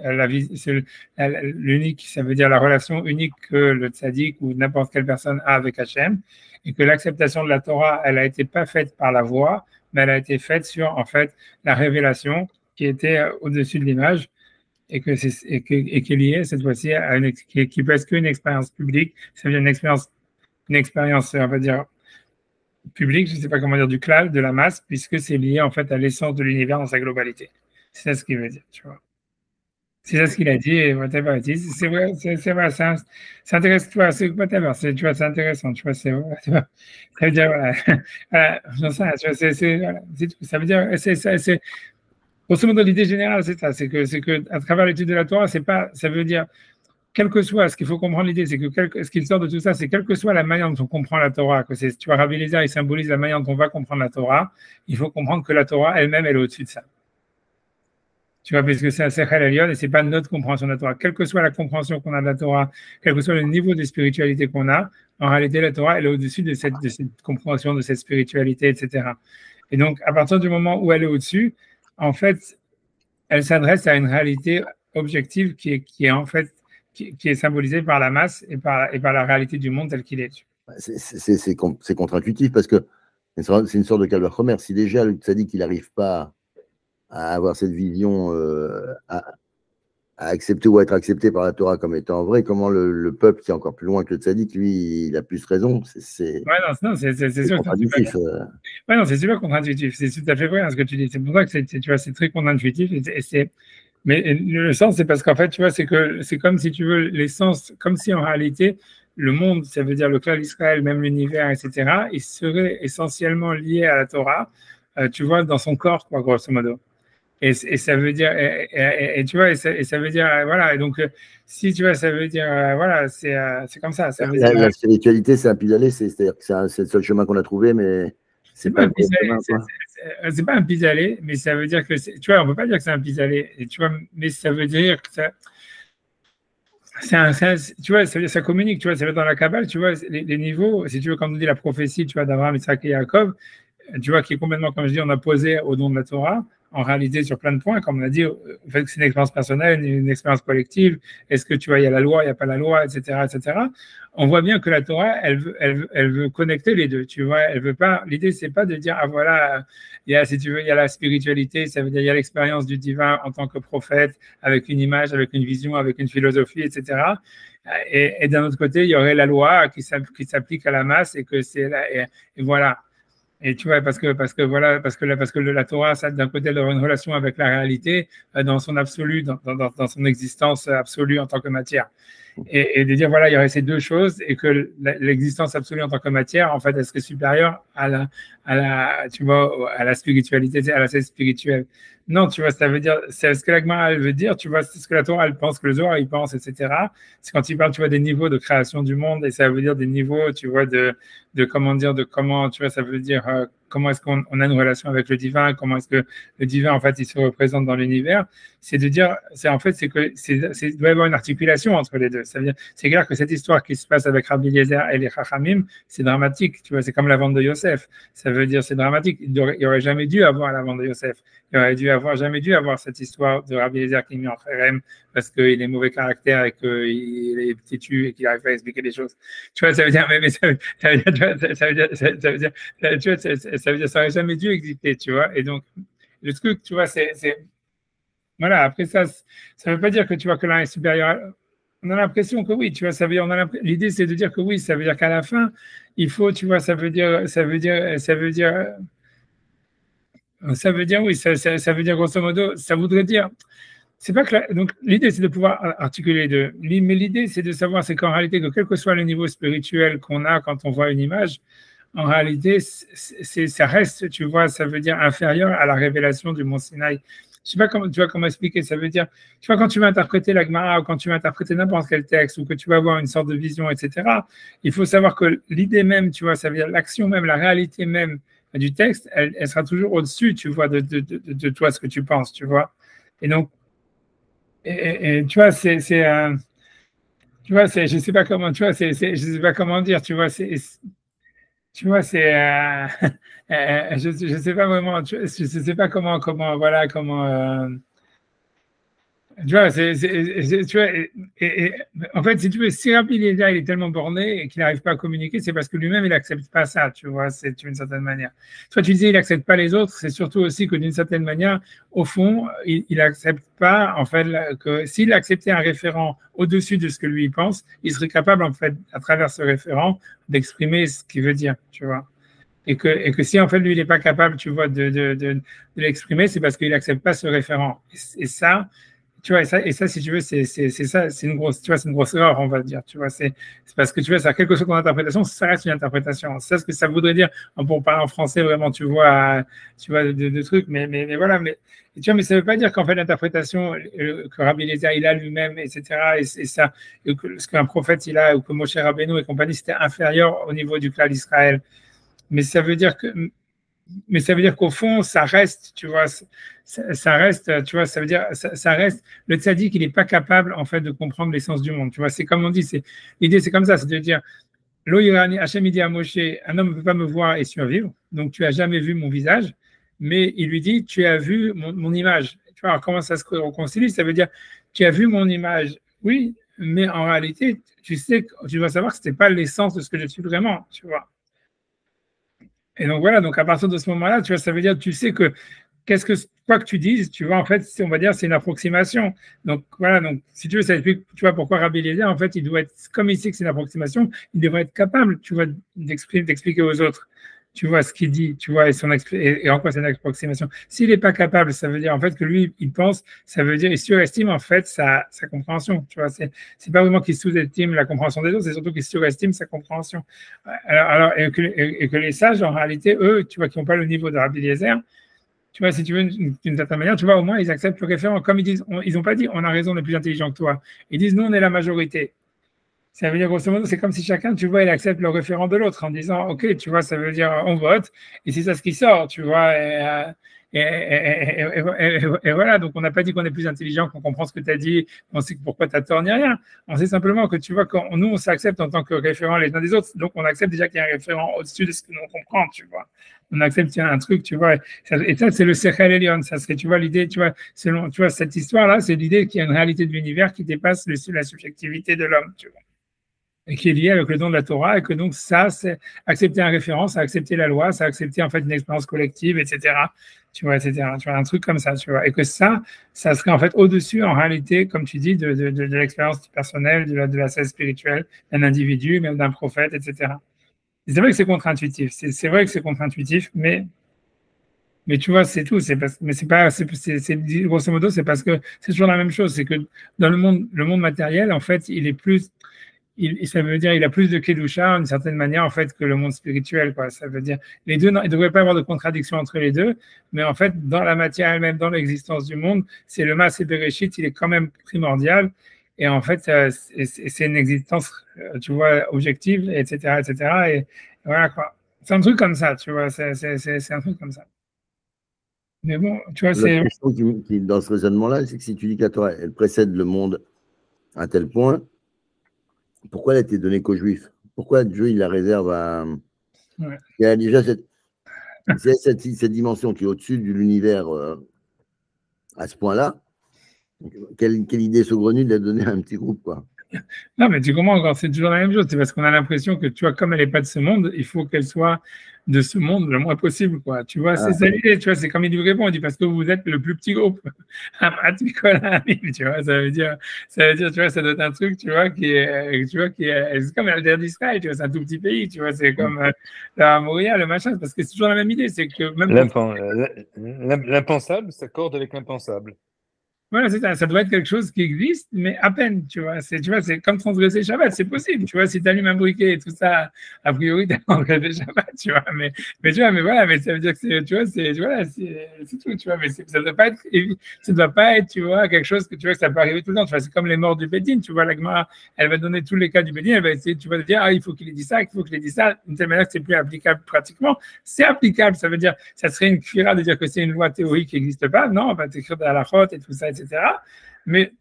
l'unique, ça veut dire la relation unique que le tzaddik ou n'importe quelle personne a avec Hachem, et que l'acceptation de la Torah, elle a été pas faite par la voix, mais elle a été faite sur en fait la révélation qui était au-dessus de l'image, et qui est liée cette fois-ci à qui peut être qu'une expérience publique, ça veut dire une expérience, on va dire publique, je ne sais pas comment dire, du cloud, de la masse, puisque c'est lié en fait à l'essence de l'univers dans sa globalité. C'est ça ce qu'il veut dire, tu vois. C'est ça ce qu'il a dit, et whatever it is. C'est vrai, c'est vrai, c'est intéressant, tu vois, c'est whatever, tu vois, c'est intéressant, tu vois, c'est vrai, tu vois. Ça veut dire, voilà, voilà, j'en sais, tu vois, voilà, c'est tout. Ça veut dire, grosso modo, l'idée générale, c'est ça, c'est que à travers l'étude de la Torah, ça veut dire, quel que soit, ce qu'il faut comprendre l'idée, c'est que ce qui sort de tout ça, c'est quelle que soit la manière dont on comprend la Torah, tu vois, Rabbi Eliezer, il symbolise la manière dont on va comprendre la Torah, il faut comprendre que la Torah elle-même, elle est au-dessus de ça. Tu vois, parce que c'est un Sechel Elion et c'est pas notre compréhension de la Torah. Quelle que soit la compréhension qu'on a de la Torah, quel que soit le niveau de spiritualité qu'on a, en réalité, la Torah, elle est au-dessus de cette compréhension, de cette spiritualité, etc. Et donc, à partir du moment où elle est au-dessus, en fait, elle s'adresse à une réalité objective qui est en fait qui est symbolisée par la masse et par la réalité du monde tel qu'il est. C'est contre-intuitif parce que c'est une sorte de calvaire commerce. Si déjà le tzaddik il n'arrive pas à avoir cette vision, à accepter ou à être accepté par la Torah comme étant vrai, comment le peuple qui est encore plus loin que le tzaddik, lui, il a plus raison. C'est sûr contre-intuitif. Ouais, non, c'est super contre-intuitif. C'est tout à fait vrai hein, ce que tu dis. C'est pour ça que tu vois, c'est très contre-intuitif. Mais le sens, c'est parce qu'en fait, tu vois, c'est que c'est comme si tu veux l'essence, comme si en réalité, le monde, ça veut dire le clan d'Israël, même l'univers, etc., il serait essentiellement lié à la Torah, tu vois, dans son corps, quoi, grosso modo. Et ça veut dire, tu vois, ça veut dire, voilà. Et donc, si tu vois, ça veut dire, voilà, c'est comme ça. La spiritualité, c'est un pis-aller, c'est-à-dire que c'est le seul chemin qu'on a trouvé, mais c'est pas un pis-aller. C'est pas un pis-aller, mais ça veut dire que, tu vois, on peut pas dire que c'est un pis-aller, tu vois, mais ça veut dire que tu vois, ça communique, tu vois, ça va dans la Kabbale, tu vois, les niveaux, si tu veux, quand on dit la prophétie, tu vois, d'Abraham, Isaac et Jacob, tu vois, qui est complètement, comme je dis, on a posé au nom de la Torah, en réalité, sur plein de points, comme on a dit, en fait, c'est une expérience personnelle, une expérience collective, est-ce que, tu vois, il y a la loi, il n'y a pas la loi, etc., etc. On voit bien que la Torah, elle veut connecter les deux, tu vois, elle veut pas, l'idée, c'est pas de dire, ah voilà, si tu veux, il y a la spiritualité, ça veut dire, il y a l'expérience du divin en tant que prophète, avec une image, avec une vision, avec une philosophie, etc. Et d'un autre côté, il y aurait la loi qui s'applique à la masse et que c'est là, et voilà. Et tu vois, parce que la Torah, ça, d'un côté, elle aura une relation avec la réalité dans son absolu, dans son existence absolue en tant que matière. Et de dire, voilà, il y aurait ces deux choses et que l'existence absolue en tant que matière, en fait, elle serait supérieure tu vois, à la spiritualité, à la scène spirituelle. Non, tu vois, ça veut dire, c'est ce que la Gemara, elle veut dire, tu vois, c'est ce que la Torah, elle pense, que le Zohar, il pense, etc. C'est quand il parle, tu vois, des niveaux de création du monde et ça veut dire des niveaux, tu vois, de comment dire, de comment, tu vois, ça veut dire comment est-ce qu'on a une relation avec le divin, comment est-ce que le divin, en fait, il se représente dans l'univers. C'est de dire, il doit y avoir une articulation entre les deux. Ça veut dire, c'est clair que cette histoire qui se passe avec Rabbi Eliezer et les Chachamim, c'est dramatique, tu vois, c'est comme la vente de Yosef. Ça veut dire, c'est dramatique. Il n'y aurait jamais dû avoir la vente de Yosef. Il aurait jamais dû avoir cette histoire de Rabbi Eliezer qui est mis en frérem parce qu'il est mauvais caractère et qu'il est têtu et qu'il n'arrive pas à expliquer les choses. Tu vois, ça veut dire, ça aurait jamais dû exister, tu vois. Et donc, le truc, tu vois, voilà, après ça, ça veut pas dire que tu vois que l'un est supérieur on a l'impression que oui, tu vois, ça veut dire, l'idée c'est de dire que oui, ça veut dire qu'à la fin, il faut, tu vois, ça veut dire oui, ça veut dire grosso modo, ça voudrait dire, c'est pas que donc l'idée c'est de pouvoir articuler les deux, mais l'idée c'est de savoir, c'est qu'en réalité, que quel que soit le niveau spirituel qu'on a quand on voit une image, en réalité, ça reste, tu vois, ça veut dire inférieur à la révélation du mont Sinaï. Je sais pas comment, tu vois, comment expliquer. Ça veut dire, tu vois, quand tu vas interpréter la Gemara ou quand tu vas interpréter n'importe quel texte ou que tu vas avoir une sorte de vision, etc., il faut savoir que l'idée même, tu vois, ça veut dire l'action même, la réalité même du texte, elle sera toujours au-dessus, tu vois, de toi, ce que tu penses, tu vois. Et donc, tu vois, tu vois, je sais pas comment, tu vois, je sais pas comment dire, tu vois, tu vois, je sais pas vraiment, je sais pas comment, voilà, comment, tu vois, tu vois, en fait, si tu veux, si Rabbi Eliezer, il est tellement borné et qu'il n'arrive pas à communiquer, c'est parce que lui-même, il n'accepte pas ça, tu vois, c'est d'une certaine manière. Toi, tu disais, il n'accepte pas les autres, c'est surtout aussi que d'une certaine manière, au fond, il n'accepte pas, en fait, que s'il acceptait un référent au-dessus de ce que lui il pense, il serait capable, en fait, à travers ce référent, d'exprimer ce qu'il veut dire, tu vois. Et que si en fait lui il n'est pas capable, tu vois, de l'exprimer, c'est parce qu'il n'accepte pas ce référent. Et ça, tu vois, et ça, si tu veux, c'est ça, c'est une grosse, tu vois, c'est une grosse erreur, on va dire, tu vois, c'est parce que tu vois, ça, quelle que soit ton interprétation, ça reste une interprétation. C'est ce que ça voudrait dire, pour parler en français, vraiment, tu vois, de trucs, mais voilà, tu vois, mais ça ne veut pas dire qu'en fait l'interprétation que Rabbi Eliezer il a lui-même, etc., et ça, et que ce qu'un prophète il a, ou que Moshe Rabbeinu et compagnie, c'était inférieur au niveau du clan d'Israël. Mais ça veut dire que, mais ça veut dire qu'au fond, ça reste, tu vois, ça reste, tu vois, ça veut dire, ça reste, le tzaddik, il n'est pas capable, en fait, de comprendre l'essence du monde, tu vois, c'est comme on dit, l'idée, c'est comme ça, c'est de dire, Lo yirani, Hachem, il dit à Moshe, un homme ne peut pas me voir et survivre, donc tu as jamais vu mon visage, mais il lui dit, tu as vu mon image. Tu vois, alors comment ça se réconcilie? Ça veut dire, tu as vu mon image, oui, mais en réalité, tu sais, tu dois savoir que ce n'était pas l'essence de ce que je suis vraiment, tu vois. Et donc voilà, donc à partir de ce moment-là, tu vois, ça veut dire, tu sais que qu'est-ce que quoi que tu dises, tu vois, en fait, on va dire, c'est une approximation. Donc voilà, donc si tu veux, ça explique, tu vois, pourquoi Rabbi Eliezer, en fait, il doit être, comme il sait que c'est une approximation, il devrait être capable, tu vois, d'expliquer aux autres, tu vois, ce qu'il dit, tu vois, et en quoi c'est une approximation. S'il n'est pas capable, ça veut dire en fait que lui, il pense, ça veut dire, il surestime en fait sa compréhension, tu vois, c'est pas vraiment qu'il sous-estime la compréhension des autres, c'est surtout qu'il surestime sa compréhension. Et que les sages, en réalité, eux, tu vois, qui n'ont pas le niveau de Rabbi Eliezer, tu vois, si tu veux, d'une certaine manière, tu vois, au moins, ils acceptent le référent. Comme ils disent, ils n'ont pas dit, on a raison, on est plus intelligent que toi. Ils disent, nous, on est la majorité. Ça veut dire, grosso modo, c'est comme si chacun, tu vois, il accepte le référent de l'autre en disant, OK, tu vois, ça veut dire, on vote, et c'est ça ce qui sort, tu vois. Et voilà, donc on n'a pas dit qu'on est plus intelligent, qu'on comprend ce que tu as dit, on sait pourquoi tu as tort ni rien. On sait simplement que, tu vois, quand nous, on s'accepte en tant que référent les uns des autres, donc on accepte déjà qu'il y a un référent au-dessus de ce que nous on comprend, tu vois. On accepte qu'il y a un truc, tu vois. Et ça, c'est le Sechel Elion. Ça serait, tu vois, l'idée, tu vois, selon, tu vois, cette histoire-là, c'est l'idée qu'il y a une réalité de l'univers qui dépasse la subjectivité de l'homme, tu vois, et qui est lié avec le don de la Torah, et que donc ça, c'est accepter un référent, c'est accepter la loi, c'est accepter en fait une expérience collective, etc. Tu vois, etc. Tu vois, un truc comme ça, tu vois. Et que ça serait en fait au-dessus, en réalité, comme tu dis, de l'expérience personnelle, de la scène spirituelle d'un individu, même d'un prophète, etc. C'est vrai que c'est contre-intuitif, c'est vrai que c'est contre-intuitif, mais tu vois, c'est tout. Mais c'est pas, grosso modo, c'est parce que c'est toujours la même chose. C'est que dans le monde matériel, en fait, il est plus, ça veut dire il a plus de kedusha d'une certaine manière en fait que le monde spirituel, quoi. Ça veut dire les deux, il ne devrait pas y avoir de contradiction entre les deux, mais en fait dans la matière elle-même, dans l'existence du monde, c'est le Maaseh Bereshit, il est quand même primordial, et en fait c'est une existence, tu vois, objective, etc., etc. Et voilà quoi. C'est un truc comme ça, tu vois. C'est un truc comme ça. Mais bon, tu vois, La question dans ce raisonnement-là, c'est que si tu dis que la Torah, elle précède le monde à tel point, pourquoi elle a été donnée qu'aux Juifs? Pourquoi Dieu il la réserve à... Ouais. Il y a déjà cette dimension qui est au-dessus de l'univers à ce point-là. Quelle idée saugrenue de la donner à un petit groupe, quoi. Non, mais tu comprends encore, c'est toujours la même chose. C'est parce qu'on a l'impression que, tu vois, comme elle n'est pas de ce monde, il faut qu'elle soit de ce monde le moins possible, quoi. Tu vois, c'est ça l'idée, tu vois, c'est comme il lui répond, il dit parce que vous êtes le plus petit groupe. Tu vois, tu vois, ça doit être un truc, tu vois, c'est comme l'Alder d'Israël, tu vois, c'est un tout petit pays, tu vois, c'est comme la Moria, le machin, parce que c'est toujours la même idée, c'est que même L'impensable s'accorde avec l'impensable. voilà, c'est ça. Ça doit être quelque chose qui existe, mais à peine, tu vois. Tu vois, c'est comme transgresser Shabbat, c'est possible. Tu vois, si tu allumes un briquet et tout ça, a priori, tu as transgressé Shabbat, tu vois. Mais tu vois, mais voilà, mais ça veut dire que c'est, tu vois, voilà, c'est tout, tu vois. Mais ça doit pas être, ça doit pas être, tu vois, quelque chose que tu vois, que ça peut arriver tout le temps. Tu vois, c'est comme les morts du Bédine, tu vois. La Gemara, elle va donner tous les cas du Bédine, elle va essayer, tu vas dire, ah, il faut qu'il ait dit ça, il faut qu'il ait dit ça, d'une telle manière que c'est plus applicable pratiquement. C'est applicable, ça veut dire, ça serait une kfira de dire que c'est une loi théorique qui n'existe pas. Non, on va t'écrire de la halachot et tout ça, etc. Mais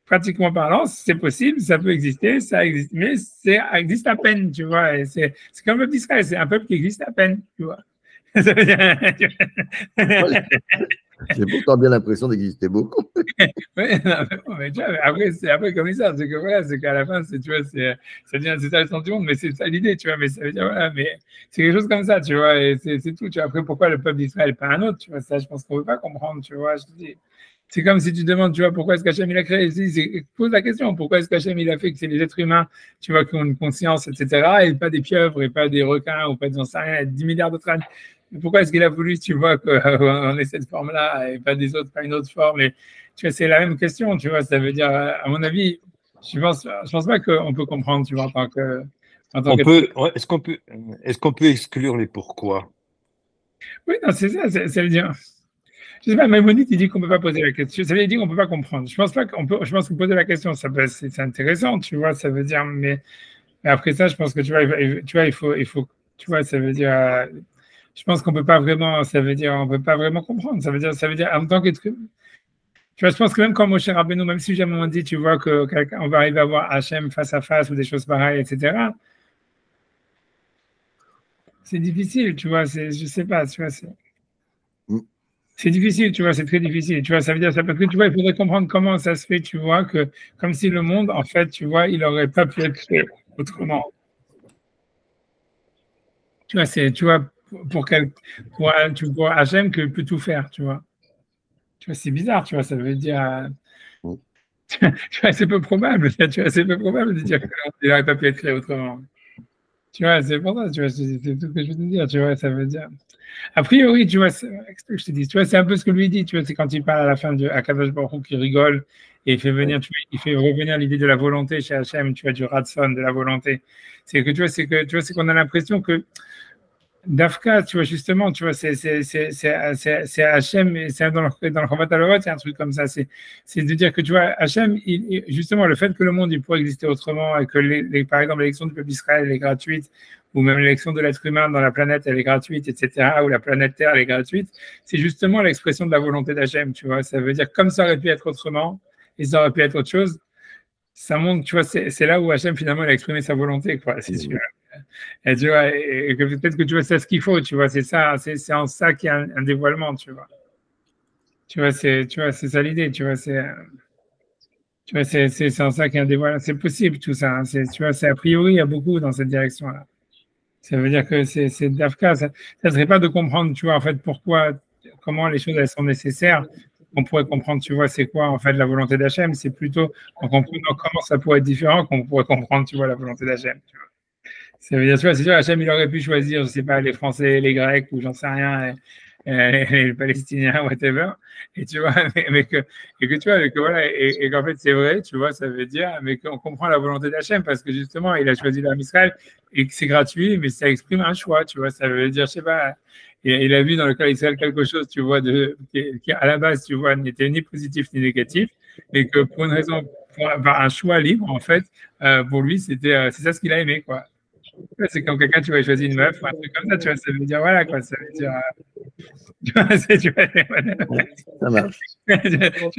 pratiquement parlant, c'est possible, ça peut exister, ça existe, mais ça existe à peine, tu vois. Et c'est comme le peuple d'Israël, c'est un peuple qui existe à peine, tu vois. J'ai pourtant bien l'impression d'exister beaucoup. Ouais, non, mais tu vois, après, c'est après comme ça, c'est que voilà, c'est qu'à la fin, tu vois, c'est ça le sentiment, mais c'est ça l'idée, tu vois, mais ça veut dire, voilà, mais c'est quelque chose comme ça, tu vois, et c'est tout, tu vois. Après, pourquoi le peuple d'Israël, pas un autre, tu vois, ça, je pense qu'on ne peut pas comprendre, tu vois, je te dis. C'est comme si tu demandes, tu vois, pourquoi est-ce qu'Hachem il a créé ici, pose la question, pourquoi est-ce qu'Hachem il a fait que c'est les êtres humains, tu vois, qui ont une conscience, etc., et pas des pieuvres, et pas des requins, ou pas j'en sais rien, 10 milliards d'autres animaux. Pourquoi est-ce qu'il a voulu, tu vois, qu'on ait cette forme-là, et pas des autres, pas une autre forme, et tu vois, c'est la même question, tu vois, ça veut dire, à mon avis, je pense pas qu'on peut comprendre, tu vois, en tant que. Est-ce qu'on peut exclure les pourquoi? Oui, non, c'est ça, ça veut dire. Je sais pas, Maïmonide, il dit qu'on ne peut pas poser la question. Ça veut dire qu'on ne peut pas comprendre. Je pense pas qu'on peut, je pense que poser la question, c'est intéressant, tu vois, ça veut dire, mais après ça, je pense que, tu vois, il faut, tu vois, ça veut dire, je pense qu'on peut pas vraiment, ça veut dire, on peut pas vraiment comprendre. Ça veut dire, en tant qu'être humain. Tu vois, je pense que même quand Moshe Rabbeinu, même si jamais on dit, tu vois, on va arriver à voir Hachem face à face ou des choses pareilles, etc., c'est difficile, tu vois, je sais pas, tu vois, c'est difficile, tu vois, c'est très difficile. Tu vois, ça veut dire ça parce que tu vois, il faudrait comprendre comment ça se fait, tu vois, que comme si le monde, en fait, tu vois, il n'aurait pas pu être fait autrement. Tu vois, tu vois, tu vois, Hachem que peut tout faire, tu vois. Tu vois, c'est bizarre, tu vois, ça veut dire, tu vois, c'est peu probable, tu vois, c'est peu probable de dire qu'il n'aurait pas pu être créé autrement. Tu vois, c'est pour ça, tu vois, c'est tout ce que je veux te dire, tu vois, ça veut dire. A priori, tu vois, c'est ce que je te dis, tu vois, c'est un peu ce que lui dit, tu vois, c'est quand il parle à la fin de Akadosh Baruch Hu qui rigole et il fait venir, tu vois, il fait revenir l'idée de la volonté chez Hachem, tu vois, du Ratson, de la volonté. C'est que, tu vois, c'est qu'on a l'impression que Dafka, tu vois, justement, tu vois, c'est Hachem, et c'est dans le Chavat Alavot, c'est un truc comme ça. C'est de dire que, tu vois, Hachem, justement, le fait que le monde il pourrait exister autrement et que, par exemple, l'élection du peuple d'Israël elle est gratuite, ou même l'élection de l'être humain dans la planète, elle est gratuite, etc., ou la planète Terre, elle est gratuite, c'est justement l'expression de la volonté d'Hachem, tu vois. Ça veut dire, comme ça aurait pu être autrement, et ça aurait pu être autre chose, ça montre, tu vois, c'est là où Hachem, finalement, il a exprimé sa volonté, quoi, c'est sûr. Et tu vois, et que peut-être que tu vois, c'est ce qu'il faut, tu vois, c'est ça, c'est en ça qu'il y a un dévoilement, tu vois. Tu vois, c'est ça l'idée, tu vois, c'est en ça qu'il y a un dévoilement. C'est possible, tout ça, hein, tu vois, c'est a priori, il y a beaucoup dans cette direction-là. Ça veut dire que c'est d'Afka, ça ne serait pas de comprendre, tu vois, en fait, comment les choses, elles sont nécessaires. On pourrait comprendre, tu vois, c'est quoi, en fait, la volonté d'Hachem. C'est plutôt en comprenant comment ça pourrait être différent qu'on pourrait comprendre, tu vois, la volonté d'Hachem, tu vois. Ça veut dire, tu vois, c'est sûr, Hachem, il aurait pu choisir, je sais pas, les Français, les Grecs, ou j'en sais rien, les Palestiniens, whatever. Et tu vois, et que tu vois, et que voilà, et qu'en fait, c'est vrai, tu vois, ça veut dire, mais qu'on comprend la volonté d'Hachem, parce que justement, il a choisi l'Arme Israël, et que c'est gratuit, mais ça exprime un choix, tu vois, ça veut dire, je sais pas, il a vu dans le cas d'Israël quelque chose, tu vois, qui à la base, tu vois, n'était ni positif ni négatif, et que pour une raison, par un choix libre, en fait, pour lui, c'est ça ce qu'il a aimé, quoi. C'est comme quelqu'un, tu vas choisir une meuf ou un truc comme ça, tu vois, ça veut dire, voilà, quoi, ça veut dire, tu vois, Ça marche.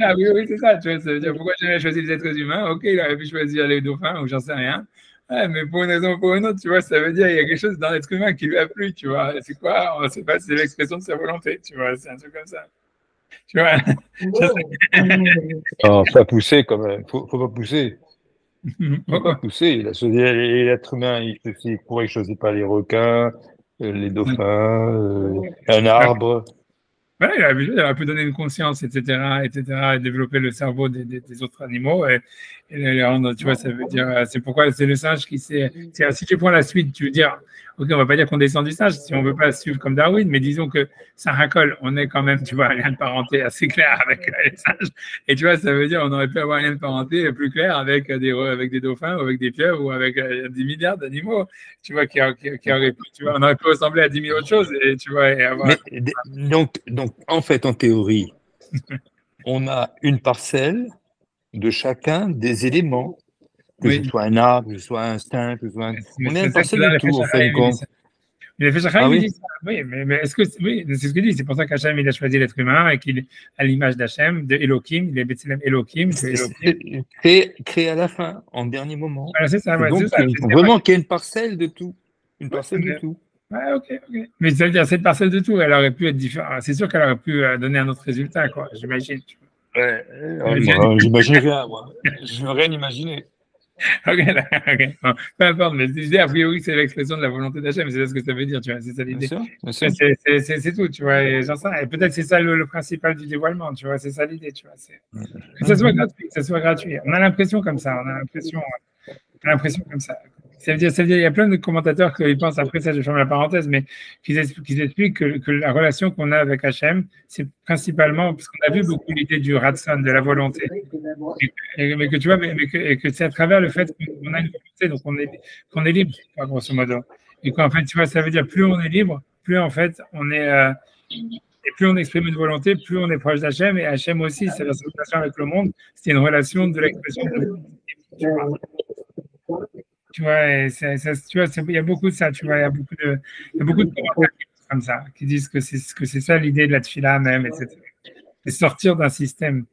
Ah, oui, oui, c'est ça, tu vois, ça veut dire, pourquoi j'ai choisi les êtres humains? Ok, il aurait pu choisir les dauphins ou j'en sais rien. Ouais, mais pour une raison ou pour une autre, tu vois, ça veut dire, il y a quelque chose dans l'être humain qui lui a plu, tu vois. C'est quoi? On ne sait pas, c'est l'expression de sa volonté, tu vois, c'est un truc comme ça. Tu vois? Oh, pas pousser quand même, faut pas pousser. Il n'est pas poussé. Il a choisi l'être humain. Il pourrait choisir pas les requins, les dauphins, un arbre. Voilà, il aurait pu donner une conscience, etc., et développer le cerveau des autres animaux. Et les rendre, tu vois, ça veut dire, c'est pourquoi c'est le singe qui sait. Si tu prends la suite, tu veux dire, ok, on va pas dire qu'on descend du singe, si on veut pas suivre comme Darwin, mais disons que Saint-Racol, on est quand même, tu vois, un lien de parenté assez clair avec les singes. Et tu vois, ça veut dire, on aurait pu avoir un lien de parenté plus clair avec des dauphins, ou avec des pieuvres, ou avec 10 milliards d'animaux, tu vois, qui auraient pu, tu vois, on aurait pu ressembler à 10 000 autres choses, et tu vois, et avoir. Donc, en fait, en théorie, on a une parcelle de chacun des éléments, que ce soit un arbre, que ce soit un singe, que ce soit on est une parcelle de tout, en fin de compte. Mais le Féchachim, il dit ça. Oui, mais est-ce que oui, c'est ce qu'il dit. C'est pour ça qu'Hachem, il a choisi l'être humain et qu'il est à l'image d'Hachem, de Elohim, il est Betzelem Elohim. Créé à la fin, en dernier moment. Voilà, c'est ça. Ouais, donc, vraiment qu'il y ait une parcelle de tout. Une parcelle de tout. Ouais, ok. Mais ça veut dire cette parcelle de tout, elle aurait pu être différente. C'est sûr qu'elle aurait pu donner un autre résultat, quoi. J'imagine. Ouais, j'imagine rien, moi. Je veux rien imaginer. Ok. Bon, peu importe, mais l'idée, a priori, c'est l'expression de la volonté d'Hachem, c'est ça ce que ça veut dire, tu vois, c'est ça l'idée. C'est tout, tu vois, et peut-être c'est ça le principal du dévoilement, tu vois, c'est ça l'idée, tu vois. Que ça soit gratuit, On a l'impression comme ça, comme ça. Ça veut dire, il y a plein de commentateurs qui pensent, après ça, je ferme la parenthèse, mais qui expliquent que la relation qu'on a avec Hachem, c'est principalement, parce qu'on a vu beaucoup l'idée du ratson, de la volonté, mais que tu vois, et que c'est à travers le fait qu'on a une volonté, donc qu'on est libre, grosso modo. Et qu'en fait, tu vois, ça veut dire plus on est libre, plus en fait on est, et plus on exprime une volonté, plus on est proche d'Hachem, et Hachem aussi, c'est la relation avec le monde, c'est une relation de l'expression de la volonté. Tu vois, il y a beaucoup de ça, tu vois, il y a beaucoup de commentaires comme ça, qui disent que c'est ça l'idée de la tefila même, etc. C'est sortir d'un système,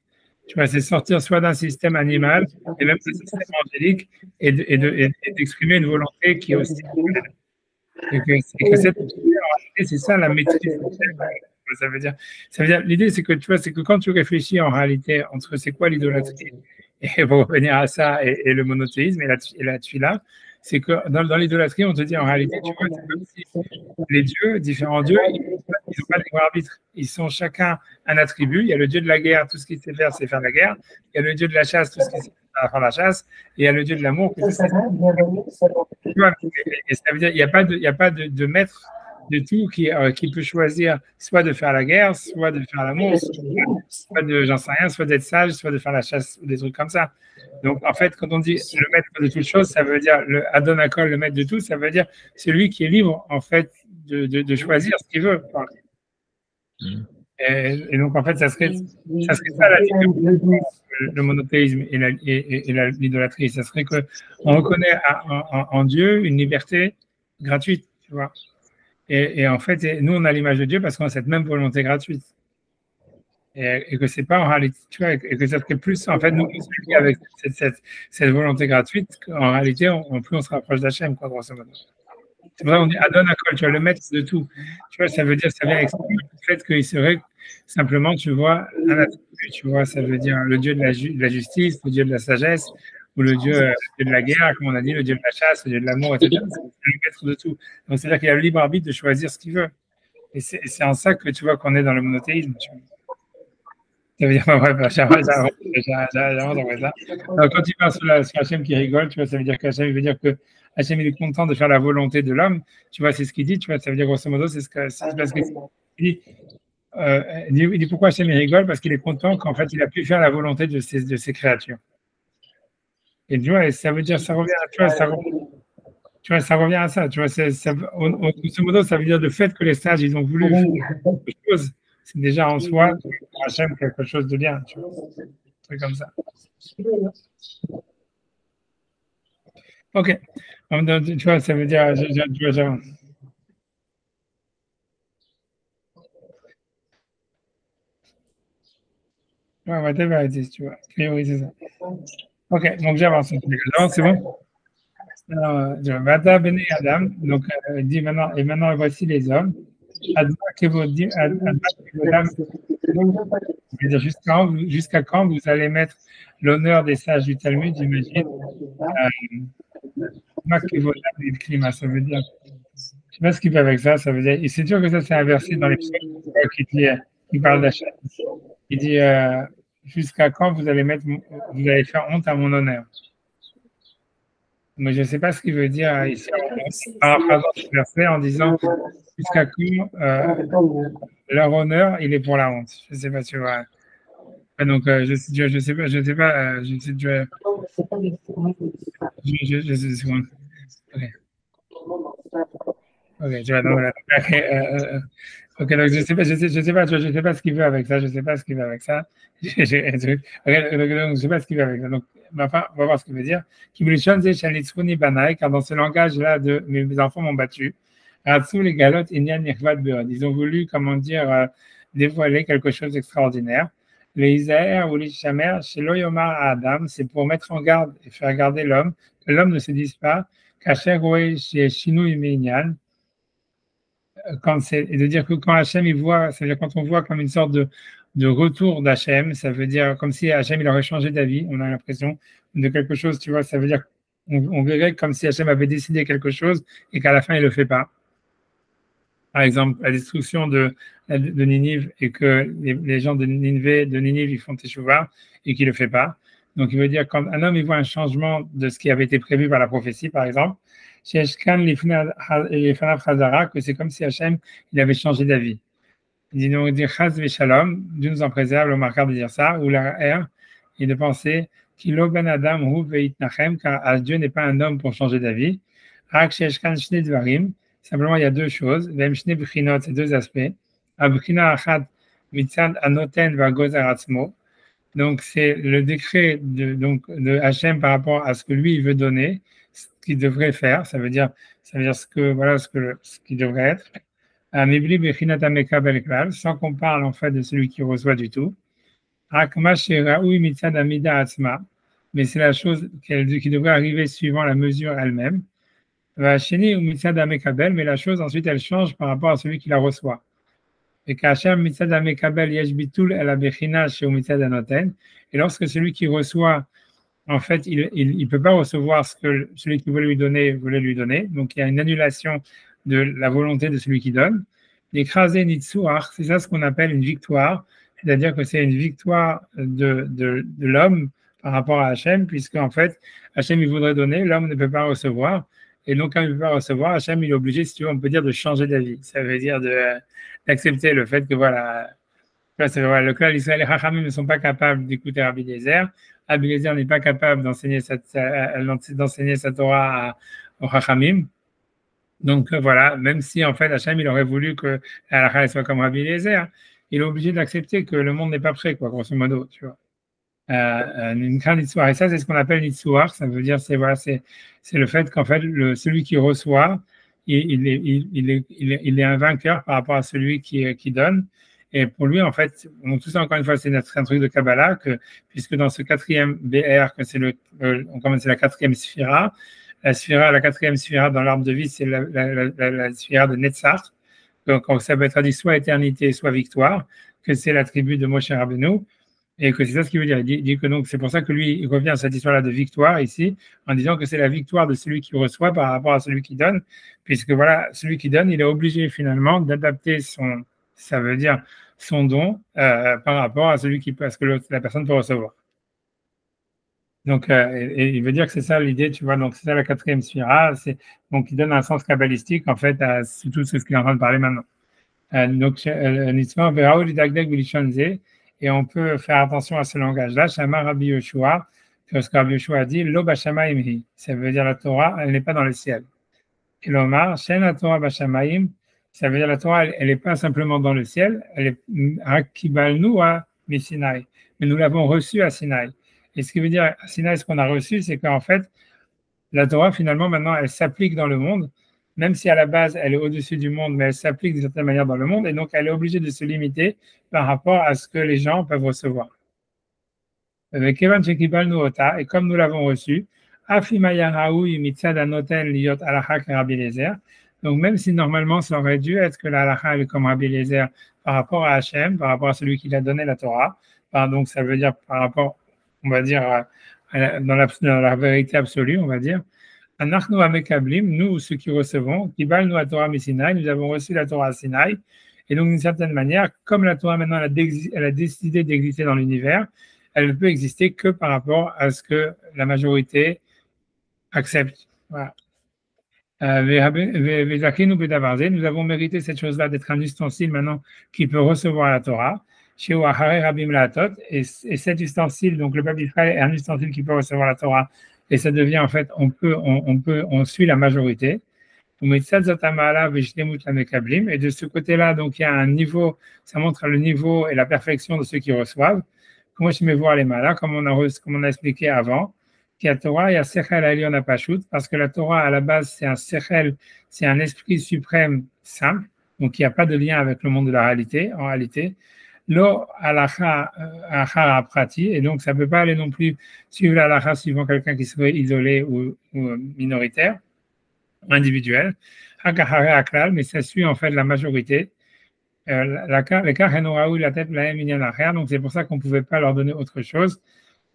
tu vois, c'est sortir soit d'un système animal, et même d'un système angélique, et d'exprimer une volonté qui est aussi. Et que cette volonté, c'est ça la maîtrise. Ça veut dire, l'idée, c'est que tu vois, c'est que quand tu réfléchis en réalité entre c'est quoi l'idolâtrie, et pour revenir à ça, et le monothéisme et la tefila, c'est que dans l'idolâtrie, on te dit en réalité, tu vois, c'est comme si les dieux, différents dieux, ils n'ont pas de libre arbitre. Ils sont chacun un attribut. Il y a le dieu de la guerre, tout ce qu'il sait faire, c'est faire la guerre. Il y a le dieu de la chasse, tout ce qu'il sait faire la chasse. Et il y a le dieu de l'amour, et ça veut dire, il n'y a pas de maître de tout qui peut choisir soit de faire la guerre, soit de faire l'amour, soit de, j'en sais rien, soit d'être sage, soit de faire la chasse, ou des trucs comme ça. Donc, en fait, quand on dit le maître de toutes choses, ça veut dire le Adon Hakol, le maître de tout, ça veut dire celui qui est libre, en fait, de choisir ce qu'il veut. Et donc, en fait, ça serait ça la le monothéisme et l'idolâtrie. Ça serait qu'on reconnaît en Dieu une liberté gratuite, tu vois. Et en fait, nous, on a l'image de Dieu parce qu'on a cette même volonté gratuite. Et que c'est pas en réalité, tu vois, et que ça serait plus, en fait, nous, avec cette volonté gratuite, en réalité, plus on se rapproche d'Hachem, quoi, grosso modo. C'est pour ça qu'on dit Adon Hakol, tu vois, le maître de tout. Tu vois, ça veut dire, ça vient exprimer le fait qu'il serait simplement, tu vois, un attribut, tu vois, ça veut dire le dieu de la justice, le dieu de la sagesse, ou le dieu de la guerre, comme on a dit, le dieu de la chasse, le dieu de l'amour, etc. C'est le maître de tout. Donc, c'est-à-dire qu'il a le libre arbitre de choisir ce qu'il veut. Et c'est en ça que tu vois qu'on est dans le monothéisme. Tu vois. Ça veut dire, j'avance après ça. Alors, quand tu parles sur Hachem qui rigole, tu vois, ça veut dire qu'Hachem veut dire que Hachem il est content de faire la volonté de l'homme. Tu vois, c'est ce qu'il dit, tu vois, ça veut dire grosso modo, c'est parce qu'il dit. Il dit pourquoi Hachem il rigole? Parce qu'il est content qu'en fait il a pu faire la volonté de ses créatures. Et tu vois, ça veut dire, ça revient, ça revient à ça. Tu vois, grosso modo, ça veut dire le fait que les sages ils ont voulu faire quelque chose, c'est déjà en soi pour Hachem quelque chose de bien. Tu vois, un truc comme ça. Ok. Tu vois, ça veut dire, ouais, whatever it is, tu vois. Oui, c'est ça. Ok, donc j'avance. C'est bon? Alors, Vata Bene Adam, donc dit maintenant, et maintenant voici les hommes. Jusqu'à quand vous allez mettre l'honneur des sages du Talmud, j'imagine. Climat, ça veut dire. Je sais pas ce qu'il fait avec ça. Ça veut dire. Et c'est sûr que ça, c'est inversé dans les psaumes qui parle d'achat. Il dit jusqu'à quand vous allez faire honte à mon honneur. Mais je ne sais pas ce qu'il veut dire ici en paraphrasant ce verset en disant jusqu'à quand leur honneur, il est pour la honte. Je ne sais pas si tu vois. Donc, je sais pas, je sais pas, je sais, ok, tu vois, donc voilà. Ok, donc je sais pas, je sais pas ce qu'il veut avec ça, je sais pas ce qu'il veut avec ça. Donc, je sais pas ce qu'il veut avec ça. Donc, enfin, on va voir ce qu'il veut dire. Car dans ce langage-là, mes enfants m'ont battu. Les galotes, ils ont voulu, comment dire, dévoiler quelque chose d'extraordinaire. Les Isaïr ou les Shamer, chez l'Oyomar à Adam, c'est pour mettre en garde et faire garder l'homme, que l'homme ne se dise pas, qu'Acher chez Shinou Iménian, et de dire que quand Hachem il voit, ça veut dire quand on voit comme une sorte de retour d'Hachem, ça veut dire comme si Hachem il aurait changé d'avis, on a l'impression de quelque chose, tu vois, ça veut dire on verrait comme si Hachem avait décidé quelque chose et qu'à la fin il le fait pas. Par exemple, la destruction de Ninive et que les gens de Ninive ils font Teshuvah et qu'il ne le fait pas. Donc, il veut dire quand un homme il voit un changement de ce qui avait été prévu par la prophétie, par exemple, que c'est comme si Hachem il avait changé d'avis. Il dit donc, Chaz Veshalom, Dieu nous en préserve, le marqueur de dire ça, ou la R, et de penser qu'Ilo ben Adam hu veitnachem, car Dieu n'est pas un homme pour changer d'avis. Rak sheshkan shne dvarim, simplement il y a deux choses, vem shne bchinot, c'est deux aspects. Abchina achat mitzad anoten vagozer atzmo. Donc c'est le décret de Hachem par rapport à ce que lui il veut donner, ce qu'il devrait faire, ça veut dire ce que voilà ce qu'il devrait être. Sans qu'on parle en fait de celui qui reçoit du tout. Mais c'est la chose qui devrait arriver suivant la mesure elle-même. Mais la chose ensuite elle change par rapport à celui qui la reçoit. Et lorsque celui qui reçoit, en fait, il ne peut pas recevoir ce que celui qui voulait lui donner. Donc il y a une annulation de la volonté de celui qui donne. L'écraser nitsuach, c'est ça ce qu'on appelle une victoire, c'est-à-dire que c'est une victoire de l'homme par rapport à Hachem, puisque en fait, Hachem il voudrait donner, l'homme ne peut pas recevoir, et donc quand il ne peut pas recevoir, Hachem il est obligé, si tu veux, on peut dire de changer d'avis. Ça veut dire d'accepter le fait que voilà, le clan d'Israël et Chachamim ne sont pas capables d'écouter Rabbi Eliezer. Rabbi Eliezer n'est pas capable d'enseigner sa Torah aux Chachamim. Donc voilà, même si en fait Hachem il aurait voulu que la soit comme Rabbi Eliezer, il est obligé d'accepter que le monde n'est pas prêt, quoi, grosso modo, tu vois. Une grande histoire. Et ça, c'est ce qu'on appelle l'histoire. Ça veut dire, c'est le fait qu'en fait, celui qui reçoit, il est un vainqueur par rapport à celui qui donne. Et pour lui, en fait, tout ça, encore une fois, c'est un truc de Kabbalah, puisque dans ce quatrième BR, que c'est on commence la quatrième sphira, la quatrième sphira dans l'arbre de vie, c'est la sphira de Netzach. Donc, ça peut être dit soit éternité, soit victoire, que c'est l'attribut de Moshe Rabbeinu. Et que c'est ça ce qu'il veut dire. Il dit que donc c'est pour ça que lui, il revient à cette histoire-là de victoire ici, en disant que c'est la victoire de celui qui reçoit par rapport à celui qui donne, puisque voilà, celui qui donne, il est obligé finalement d'adapter ça veut dire son don par rapport à celui à ce que la personne peut recevoir. Donc, et il veut dire que c'est ça l'idée, tu vois, donc c'est ça la quatrième sphira, donc il donne un sens kabbalistique en fait à tout ce qu'il est en train de parler maintenant. Donc, Nitzman verra l'idagdeg bilishonze. Et on peut faire attention à ce langage-là. Shama Rabbi Yoshua, que ce que Rabbi Yoshua a dit, Lo Bashamaim, ça veut dire la Torah, elle n'est pas dans le ciel. Et l'Omar, Shen la Torah Bashamaim, ça veut dire la Torah, elle n'est pas simplement dans le ciel, elle est Hakibalnu à Sinai, mais nous l'avons reçue à Sinaï. Et ce qui veut dire à Sinaï, ce qu'on a reçu, c'est qu'en fait, la Torah, finalement, maintenant, elle s'applique dans le monde, même si à la base, elle est au-dessus du monde, mais elle s'applique d'une certaine manière dans le monde, et donc elle est obligée de se limiter par rapport à ce que les gens peuvent recevoir. Et comme nous l'avons reçu, Donc, même si normalement ça aurait dû être que la halakha est comme Rabbi Eliezer par rapport à Hachem, par rapport à celui qui a donné la Torah, donc ça veut dire par rapport, on va dire, dans la vérité absolue, on va dire, Anachnu Amekablim, nous, ceux qui recevons, Kibal nous la Torah Messinaï, nous avons reçu la Torah à Sinaï, et donc d'une certaine manière, comme la Torah maintenant elle a décidé d'exister dans l'univers, elle ne peut exister que par rapport à ce que la majorité accepte. Voilà. Nous avons mérité cette chose-là d'être un ustensile maintenant qui peut recevoir la Torah. Et cet ustensile, donc le peuple d'Israël est un ustensile qui peut recevoir la Torah. Et ça devient en fait, on suit la majorité. Et de ce côté-là, donc il y a un niveau, ça montre le niveau et la perfection de ceux qui reçoivent. Comme on a expliqué avant. La Torah, il y a Sechel Elion Apashut, parce que la Torah, à la base, c'est un Sechel, c'est un esprit suprême simple, donc il n'y a pas de lien avec le monde de la réalité, en réalité. Lo Halacha Achara Prati, et donc ça ne peut pas aller non plus suivre l'Halacha suivant quelqu'un qui serait isolé ou minoritaire, individuel. Hakahare Aklal, mais ça suit en fait la majorité. L'écart Henoraou, la tête, la Minyan, donc c'est pour ça qu'on ne pouvait pas leur donner autre chose.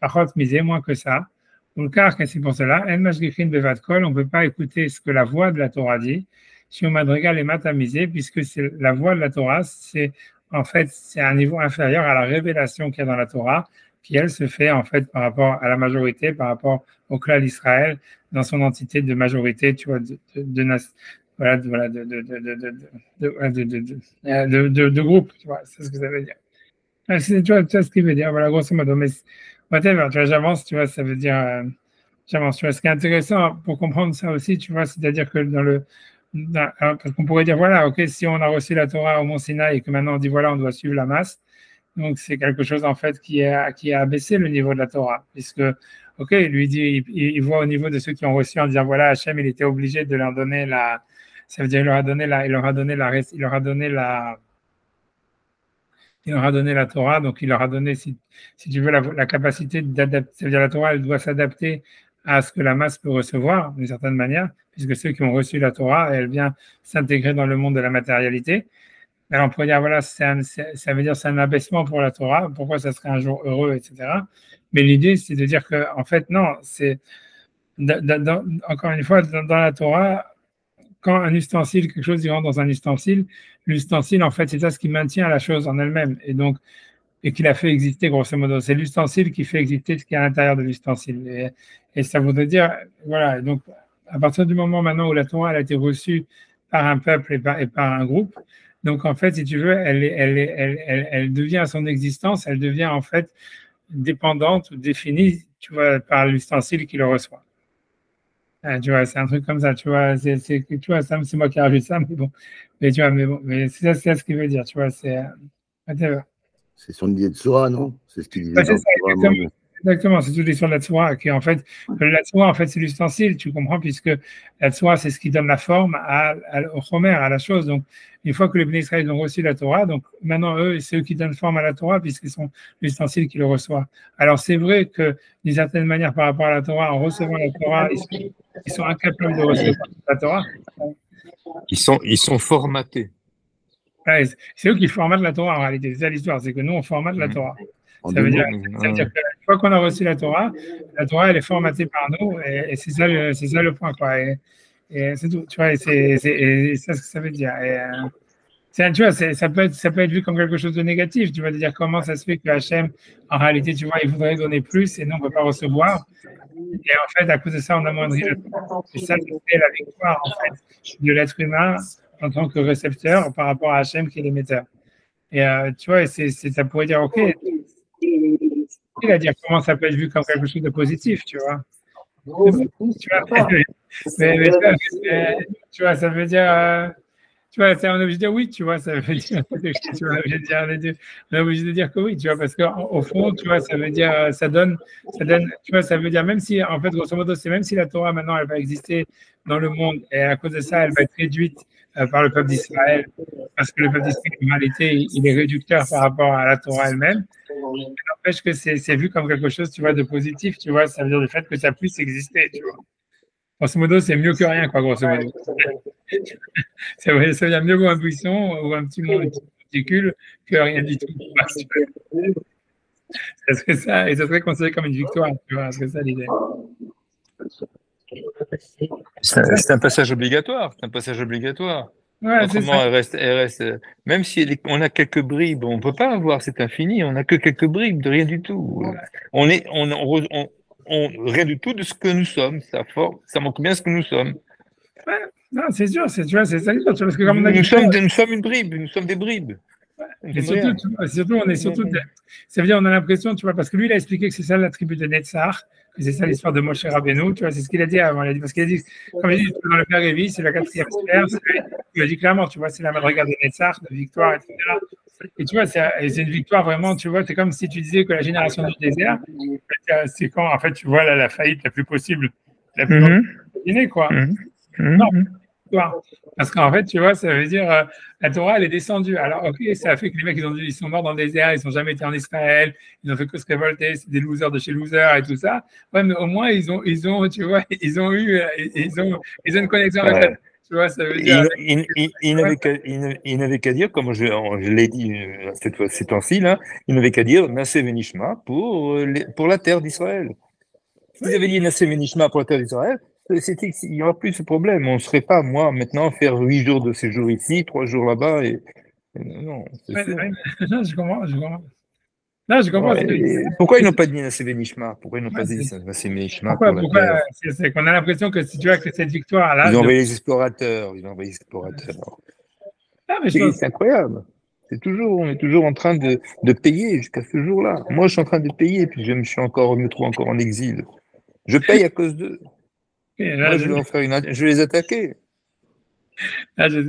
Par contre, miser moins que ça. C'est pour cela, on ne peut pas écouter ce que la voix de la Torah dit, si on madrigal est matamisé, puisque c'est la voix de la Torah, c'est en fait c'est un niveau inférieur à la révélation qu'il y a dans la Torah, qui elle se fait en fait par rapport à la majorité, par rapport au clan d'Israël, dans son entité de majorité, tu vois, de groupe, tu vois, c'est ce que ça veut dire. Tu vois ce qu'il veut dire, voilà, grosso modo, mais whatever, tu vois, j'avance, tu vois, ça veut dire, j'avance, tu vois, ce qui est intéressant pour comprendre ça aussi, tu vois, c'est-à-dire que parce qu'on pourrait dire, voilà, ok, si on a reçu la Torah au Mont Sinaï et que maintenant on dit, voilà, on doit suivre la masse, donc c'est quelque chose, en fait, qui a abaissé le niveau de la Torah, puisque, ok, lui dit, il voit au niveau de ceux qui ont reçu en disant, voilà, Hachem, il était obligé de leur donner ça veut dire, il leur a donné la Torah, donc il leur a donné, si tu veux, la capacité d'adapter. C'est-à-dire la Torah, elle doit s'adapter à ce que la masse peut recevoir, d'une certaine manière, puisque ceux qui ont reçu la Torah, elle vient s'intégrer dans le monde de la matérialité. Alors on pourrait dire, voilà, ça veut dire c'est un abaissement pour la Torah, pourquoi ça serait un jour heureux, etc. Mais l'idée, c'est de dire que, en fait, non, c'est, encore une fois, dans la Torah, quand un ustensile, quelque chose rentre dans un ustensile, l'ustensile, en fait, c'est ça ce qui maintient la chose en elle-même et qui la fait exister, grosso modo. C'est l'ustensile qui fait exister ce qui est à l'intérieur de l'ustensile. Et ça voudrait dire, voilà, donc à partir du moment maintenant où la Torah elle a été reçue par un peuple et par un groupe, donc en fait, si tu veux, elle devient à son existence, elle devient en fait dépendante ou définie, tu vois, par l'ustensile qui le reçoit. Tu vois, c'est un truc comme ça, tu vois, tu vois, ça, c'est moi qui rajoute ça, mais bon, tu vois, mais c'est ça ce qu'il veut dire, tu vois, c'est C'est son idée de Sora, non? C'est ce qu'il disait c'est dans ça, le Torah. exactement, c'est toute l'histoire de la Tzora, qui en fait, la Tzora, en fait, c'est l'ustensile, tu comprends, puisque la Tzora, c'est ce qui donne la forme au Chomer, à la chose. Donc, une fois que les Bnei Israël ont reçu la Torah, donc maintenant, c'est eux qui donnent forme à la Torah, puisqu'ils sont l'ustensile qui le reçoit. Alors, c'est vrai que, d'une certaine manière, par rapport à la Torah, en recevant la Torah, ils sont incapables de recevoir la Torah. Ils sont formatés. Ouais, c'est eux qui formatent la Torah en réalité. C'est ça l'histoire, c'est que nous, on formate la Torah. Ça veut dire qu'une fois qu'on a reçu la Torah, elle est formatée par nous et c'est ça le point, quoi. Et c'est tout, tu vois, et c'est ça ce que ça veut dire. Tu vois, ça peut être vu comme quelque chose de négatif, tu vas te dire comment ça se fait que Hachem, en réalité, tu vois, il voudrait donner plus et nous, on ne peut pas recevoir. Et en fait, à cause de ça, on amoindrit le temps. Et ça, c'est la victoire, en fait, de l'être humain en tant que récepteur par rapport à Hachem qui est l'émetteur. Et tu vois, ça pourrait dire, ok, il a dire comment ça peut être vu comme quelque chose de positif, tu vois. Tu vois, mais tu vois, ça veut dire, tu vois, on est obligé de dire oui, tu vois, ça veut dire, tu vois, on est obligé de dire que oui, tu vois, parce qu'au fond, tu vois, ça veut dire, ça donne, tu vois, ça veut dire, même si, en fait, grosso modo, c'est même si la Torah, maintenant, elle va exister dans le monde, et à cause de ça, elle va être réduite par le peuple d'Israël, parce que le peuple d'Israël, en réalité, il est réducteur par rapport à la Torah elle-même. N'empêche que c'est vu comme quelque chose, tu vois, de positif, tu vois, ça veut dire le fait que ça puisse exister, tu vois. Grosso modo, c'est mieux que rien, quoi, grosso modo. Ça veut dire mieux vaut un buisson ou un petit monticule que rien du tout. Ça serait ça, et ça serait considéré comme une victoire, tu vois, c'est ça l'idée. C'est un passage obligatoire, c'est un passage obligatoire. Ouais, autrement, elle reste, même si on a quelques bribes, on ne peut pas avoir cet infini, on n'a que quelques bribes de rien du tout. Rien du tout de ce que nous sommes, ça montre bien ce que nous sommes. Ouais, non, c'est sûr, tu vois, c'est ça, parce que comme on a nous sommes une bribe, nous sommes des bribes. Et surtout, on est surtout. Ça veut dire, on a l'impression, tu vois, parce que lui, il a expliqué que c'est ça la tribu de Netzach, que c'est ça l'histoire de Moshe Rabbeinu, tu vois, c'est ce qu'il a dit avant. Parce qu'il a dit, comme il dit, dans le Père Lévi, c'est la quatrième sphère, il a dit clairement, tu vois, c'est la madrigal de Netzach, de victoire, etc. Et tu vois, c'est une victoire vraiment, tu vois, c'est comme si tu disais que la génération du désert, c'est quand, en fait, tu vois, là, la faillite la plus possible, la plus imaginée, quoi. Non, parce qu'en fait, tu vois, ça veut dire la Torah, elle est descendue. Alors, ok, ça a fait que les mecs, ils sont morts dans le désert, ils n'ont jamais été en Israël, ils n'ont fait que se révolter, c'est des losers de chez losers et tout ça. Ouais, mais au moins, ils ont, tu vois, ils ont une connexion avec la. Tu vois, ça veut dire. Il n'avait qu'à dire, comme je l'ai dit ces temps-ci, là, il n'avait qu'à dire Nassé Venishma pour la terre d'Israël. S'ils avaient dit Nassé Venishma pour la terre d'Israël, il n'y aura plus ce problème. On ne serait pas, moi, maintenant, faire 8 jours de séjour ici, 3 jours là-bas. Non, c'est sûr. Non, je comprends. Non, je comprends. Pourquoi ils n'ont pas dit Nassé Venishma? Pourquoi ils n'ont pas dit Nassé Venishma pour la terre? C'est qu'on a l'impression que si tu as que cette victoire-là. Ils ont envoyé les explorateurs. Ah, c'est incroyable. On est toujours en train de payer jusqu'à ce jour-là. Moi, je suis en train de payer, puis je me trouve encore en exil. Je paye à cause d'eux. Moi, je vais les attaquer. Ah, je sais.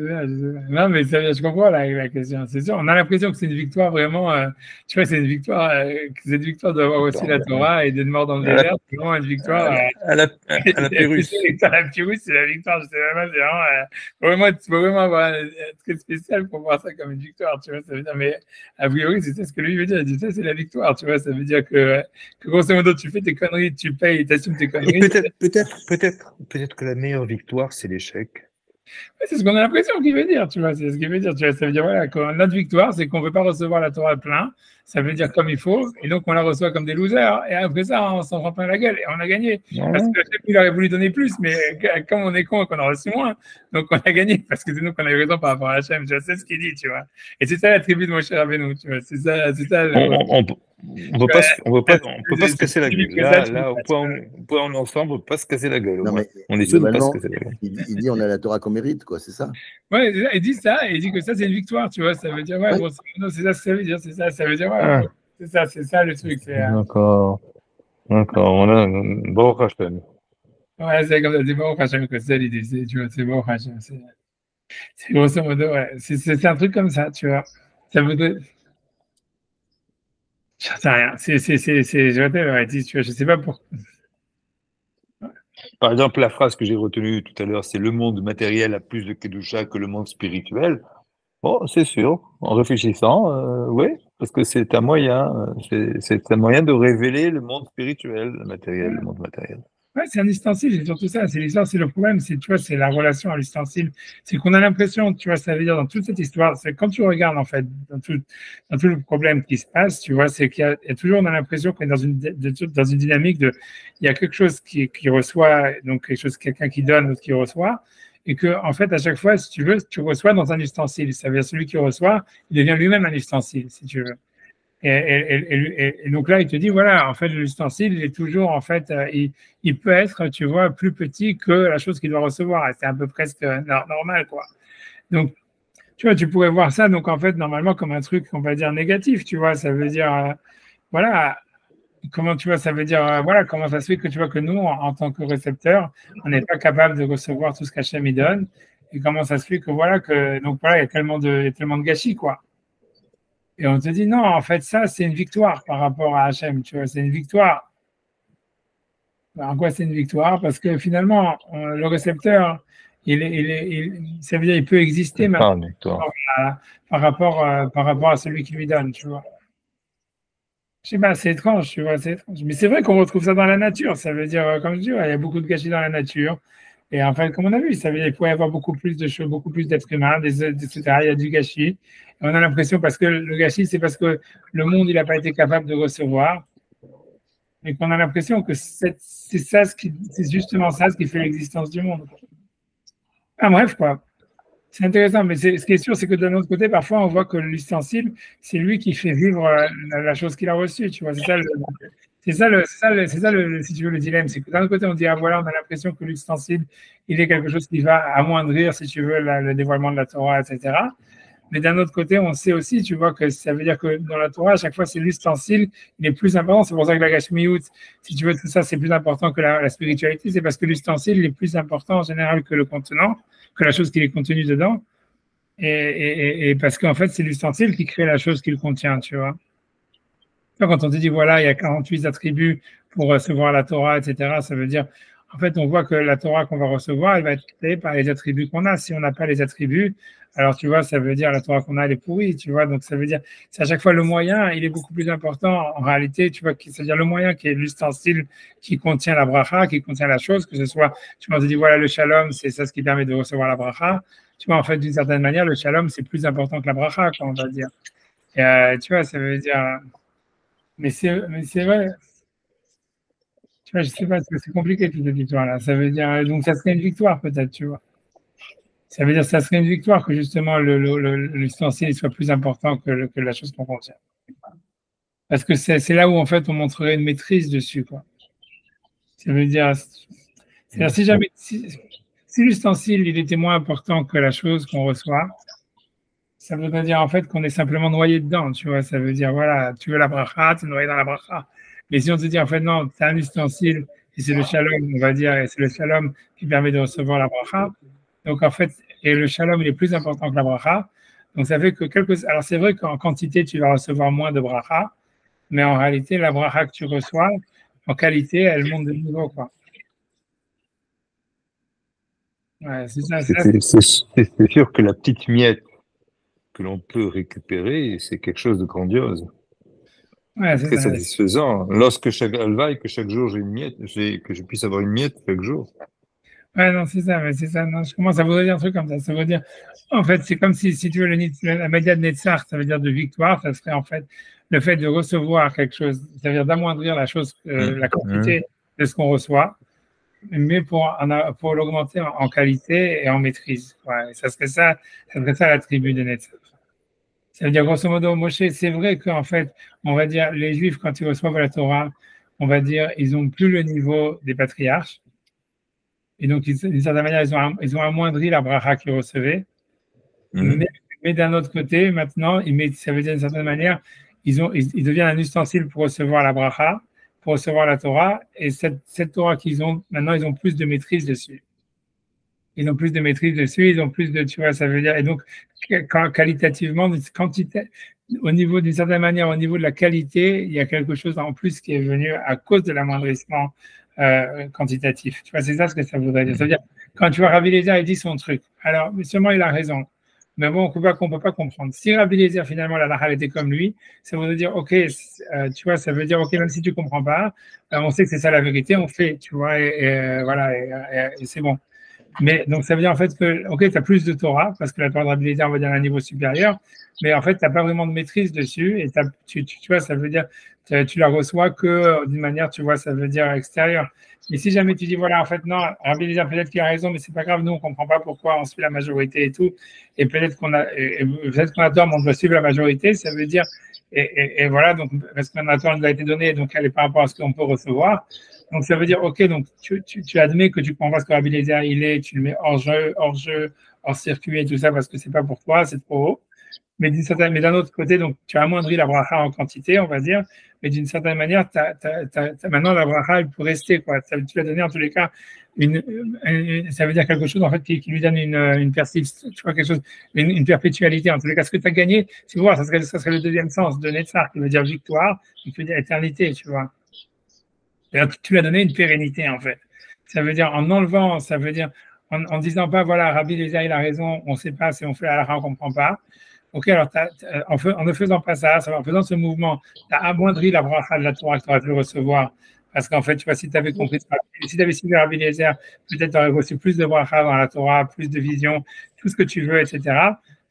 Non, mais je comprends la question. C'est sûr, on a l'impression que c'est une victoire vraiment. Tu vois, c'est une victoire d'avoir aussi la Torah et d'être mort dans le désert. C'est vraiment une victoire. À la Pyrrhus. La Pyrrhus, c'est la victoire. Je sais vraiment, c'est vraiment. Tu peux vraiment avoir un truc spécial pour voir ça comme une victoire. Tu vois, ça veut dire, mais a priori, c'est ça ce que lui veut dire. Il dit ça, c'est la victoire. Tu vois, ça veut dire que grosso modo, tu fais tes conneries, tu payes, tu assumes tes conneries. Peut-être que la meilleure victoire, c'est l'échec. C'est ce qu'on a l'impression qu'il veut dire, tu vois. C'est ce qu'il veut dire, tu vois. Ça veut dire, voilà, notre victoire, c'est qu'on ne veut pas recevoir la Torah plein. Ça veut dire comme il faut. Et donc, on la reçoit comme des losers. Et après ça, on s'en prend plein la gueule. Et on a gagné. Parce que il aurait voulu donner plus. Mais comme on est con et qu'on a reçu moins, donc on a gagné. Parce que c'est nous qu'on a eu raison par rapport à Hachem. Tu vois, c'est ce qu'il dit, tu vois. Et c'est ça la tribu de Moshe Rabbeinu, tu vois. C'est ça. On peut pas se casser la gueule. Là, au point où on est ensemble, on peut pas se casser la gueule. On est sûr de pas se casser la gueule. Il dit on a la Torah qu'on mérite, quoi, c'est ça. Ouais, il dit ça, et il dit que ça c'est une victoire, tu vois. Ça veut dire, ouais, bon, c'est ça ce que ça veut dire, c'est ça. Ça veut dire, ouais, c'est ça le truc. D'accord. On a bon Hachem. Ouais, c'est comme ça, c'est bon Hachem que c'est l'idée, tu vois, c'est bon Hachem. C'est grosso modo, ouais. C'est un truc comme ça, tu vois. Ça veut dire. Je sais rien. Tu vois, je sais pas pourquoi. Par exemple, la phrase que j'ai retenue tout à l'heure, c'est le monde matériel a plus de Kedusha que le monde spirituel. Bon, c'est sûr, en réfléchissant, oui, parce que c'est un moyen de révéler le monde spirituel, le monde matériel. Ouais, c'est un ustensile, c'est surtout ça. C'est l'histoire, c'est le problème, tu vois, c'est la relation à l'ustensile. C'est qu'on a l'impression, tu vois, ça veut dire dans toute cette histoire, c'est quand tu regardes, en fait, dans tout le problème qui se passe, tu vois, c'est qu'il y a toujours, on a l'impression qu'on est dans une dynamique il y a quelque chose qui reçoit, donc quelqu'un qui donne, l'autre qui reçoit, et que, en fait, à chaque fois, si tu veux, tu reçois dans un ustensile. Ça veut dire celui qui reçoit, il devient lui-même un ustensile, si tu veux. Et donc là, il te dit, voilà, en fait, l'ustensile, il est toujours, en fait, il peut être, tu vois, plus petit que la chose qu'il doit recevoir. C'est un peu presque normal, quoi. Donc, tu vois, tu pourrais voir ça, donc, en fait, normalement, comme un truc, on va dire, négatif, tu vois. Ça veut dire, voilà, comment, tu vois, ça veut dire, voilà, comment ça se fait que, tu vois, que nous, en tant que récepteurs, on n'est pas capable de recevoir tout ce qu'Hachem, il donne. Et comment ça se fait que, voilà, donc, voilà, il y a tellement de gâchis, quoi. Et on te dit, non, en fait, ça, c'est une victoire par rapport à Hachem, tu vois, c'est une victoire. En quoi c'est une victoire? Parce que finalement, le récepteur, ça veut dire il peut exister maintenant par rapport à celui qui lui donne, tu vois. Je sais pas, c'est étrange, tu vois, c'est étrange. Mais c'est vrai qu'on retrouve ça dans la nature. Ça veut dire, comme je dis, ouais, il y a beaucoup de gâchis dans la nature. Et en fait, comme on a vu, ça veut dire qu'il pourrait y avoir beaucoup plus de choses, beaucoup plus d'êtres humains, etc. Il y a du gâchis. Et on a l'impression, parce que le gâchis, c'est parce que le monde, il n'a pas été capable de recevoir. Et qu'on a l'impression que c'est justement ça ce qui fait l'existence du monde. Ah, bref, quoi. C'est intéressant, mais ce qui est sûr, c'est que d'un autre côté, parfois, on voit que l'ustensile, c'est lui qui fait vivre la chose qu'il a reçue, tu vois. Si tu veux, le dilemme. C'est que d'un autre côté, on dit, ah voilà, on a l'impression que l'ustensile, il est quelque chose qui va amoindrir, si tu veux, le dévoilement de la Torah, etc. Mais d'un autre côté, on sait aussi, tu vois, que ça veut dire que dans la Torah, à chaque fois, c'est l'ustensile, il est plus important. C'est pour ça que la Gashmiyut, si tu veux, tout ça, c'est plus important que la spiritualité. C'est parce que l'ustensile est plus important en général que le contenant, que la chose qui est contenue dedans. Et parce qu'en fait, c'est l'ustensile qui crée la chose qu'il contient, tu vois. Quand on te dit, voilà, il y a 48 attributs pour recevoir la Torah, etc., ça veut dire, en fait, on voit que la Torah qu'on va recevoir, elle va être créée par les attributs qu'on a. Si on n'a pas les attributs, alors tu vois, ça veut dire la Torah qu'on a, elle est pourrie, tu vois. Donc ça veut dire, c'est à chaque fois le moyen, il est beaucoup plus important en réalité, tu vois, c'est-à-dire le moyen qui est l'ustensile qui contient la bracha, qui contient la chose, que ce soit, tu vois, on te dit, voilà, le shalom, c'est ça ce qui permet de recevoir la bracha. Tu vois, en fait, d'une certaine manière, le shalom, c'est plus important que la bracha, on va dire. Et, tu vois, ça veut dire. Mais c'est vrai, tu vois, je sais pas, c'est compliqué toute cette victoire-là. Ça veut dire, donc ça serait une victoire peut-être, tu vois. Ça veut dire que ça serait une victoire que justement l'ustensile soit plus important que la chose qu'on contient. Parce que c'est là où en fait on montrerait une maîtrise dessus, quoi. Ça veut dire, c'est-à-dire si jamais, si l'ustensile il était moins important que la chose qu'on reçoit, ça voudrait dire en fait qu'on est simplement noyé dedans, tu vois. Ça veut dire, voilà, tu veux la bracha, tu es noyé dans la bracha. Mais si on te dit, en fait, non, c'est un ustensile, et c'est le shalom, on va dire, et c'est le shalom qui permet de recevoir la bracha. Donc, en fait, et le shalom, il est plus important que la bracha. Donc, ça fait que alors c'est vrai qu'en quantité, tu vas recevoir moins de bracha, mais en réalité, la bracha que tu reçois, en qualité, elle monte de niveau, quoi. Ouais, c'est ça. C'est sûr que la petite miette que l'on peut récupérer, c'est quelque chose de grandiose. Ouais, Très satisfaisant. Lorsque chaque halva et que chaque jour j'ai une miette, que je puisse avoir une miette chaque jour. Ouais, non, c'est ça, mais c'est ça. Non, je commence à voudrais dire un truc comme ça. Ça veut dire, en fait, c'est comme si tu veux, la média de Netzach, ça veut dire de victoire, ça serait en fait le fait de recevoir quelque chose, ça veut dire d'amoindrir la chose, la quantité de ce qu'on reçoit, mais pour l'augmenter en qualité et en maîtrise. Ouais, ça serait ça l'attribut de Netzach. Ça veut dire, grosso modo, Moshe, c'est vrai qu'en fait, on va dire, les Juifs, quand ils reçoivent la Torah, on va dire, ils n'ont plus le niveau des patriarches. Et donc, d'une certaine manière, ils ont amoindri la bracha qu'ils recevaient. Mais d'un autre côté, maintenant, ça veut dire d'une certaine manière, ils deviennent un ustensile pour recevoir la bracha, pour recevoir la Torah. Et cette Torah qu'ils ont, maintenant, ils ont plus de maîtrise dessus. Ils ont plus de maîtrise dessus, ils ont plus de, tu vois, ça veut dire, et donc, qualitativement, au niveau, d'une certaine manière, au niveau de la qualité, il y a quelque chose en plus qui est venu à cause de l'amoindrissement quantitatif. Tu vois, c'est ça ce que ça voudrait dire. Ça veut dire, quand tu vois Rabbi Eliezer, il dit son truc. Alors, sûrement, il a raison. Mais bon, on ne peut pas comprendre. Si Rabbi Eliezer, finalement, la Lahal était comme lui, ça voudrait dire, OK, tu vois, ça veut dire, OK, même si tu ne comprends pas, on sait que c'est ça la vérité, on fait, tu vois, voilà, et c'est bon. Mais donc, ça veut dire en fait que, OK, tu as plus de Torah, parce que la Torah de Rabbi Eliezer, on va dire, à un niveau supérieur, mais en fait, tu n'as pas vraiment de maîtrise dessus, et tu vois, ça veut dire, tu la reçois que d'une manière, tu vois, ça veut dire extérieure. Mais si jamais tu dis, voilà, en fait, non, Rabbi Eliezer, peut-être qu'il a raison, mais c'est pas grave, nous, on comprend pas pourquoi on suit la majorité et tout, et peut-être qu'on a tort, mais on doit suivre la majorité, ça veut dire, et voilà, donc, parce qu'on a tort, elle nous a été donnée, donc elle est par rapport à ce qu'on peut recevoir. Donc, ça veut dire, OK, donc tu admets que tu comprends pas ce que Rabbi Eliezer il est, tu le mets hors jeu, hors circuit et tout ça parce que c'est pas pour toi, c'est trop haut. Mais d'un autre côté, donc, tu as amoindri la bracha en quantité, on va dire, mais d'une certaine manière, maintenant, la bracha, elle peut rester, quoi. Tu l'as donné, en tous les cas, ça veut dire quelque chose, en fait, qui lui donne une persistance, tu vois, quelque chose, une perpétualité. En tous les cas, ce que tu as gagné, tu vois, ça serait le deuxième sens de Netzach, qui veut dire victoire, qui veut dire éternité, tu vois. Tu lui as donné une pérennité, en fait. Ça veut dire, en enlevant, ça veut dire, en disant pas, voilà, Rabbi Eliezer, il a raison, on ne sait pas si on fait la halakha, on ne comprend pas. ok, alors en ne faisant pas ça, en faisant ce mouvement, tu as amoindri la bracha de la Torah que tu aurais pu recevoir. Parce qu'en fait, tu vois, si tu avais compris, si tu avais suivi Rabbi Eliezer, peut-être tu aurais reçu plus de bracha dans la Torah, plus de vision, tout ce que tu veux, etc.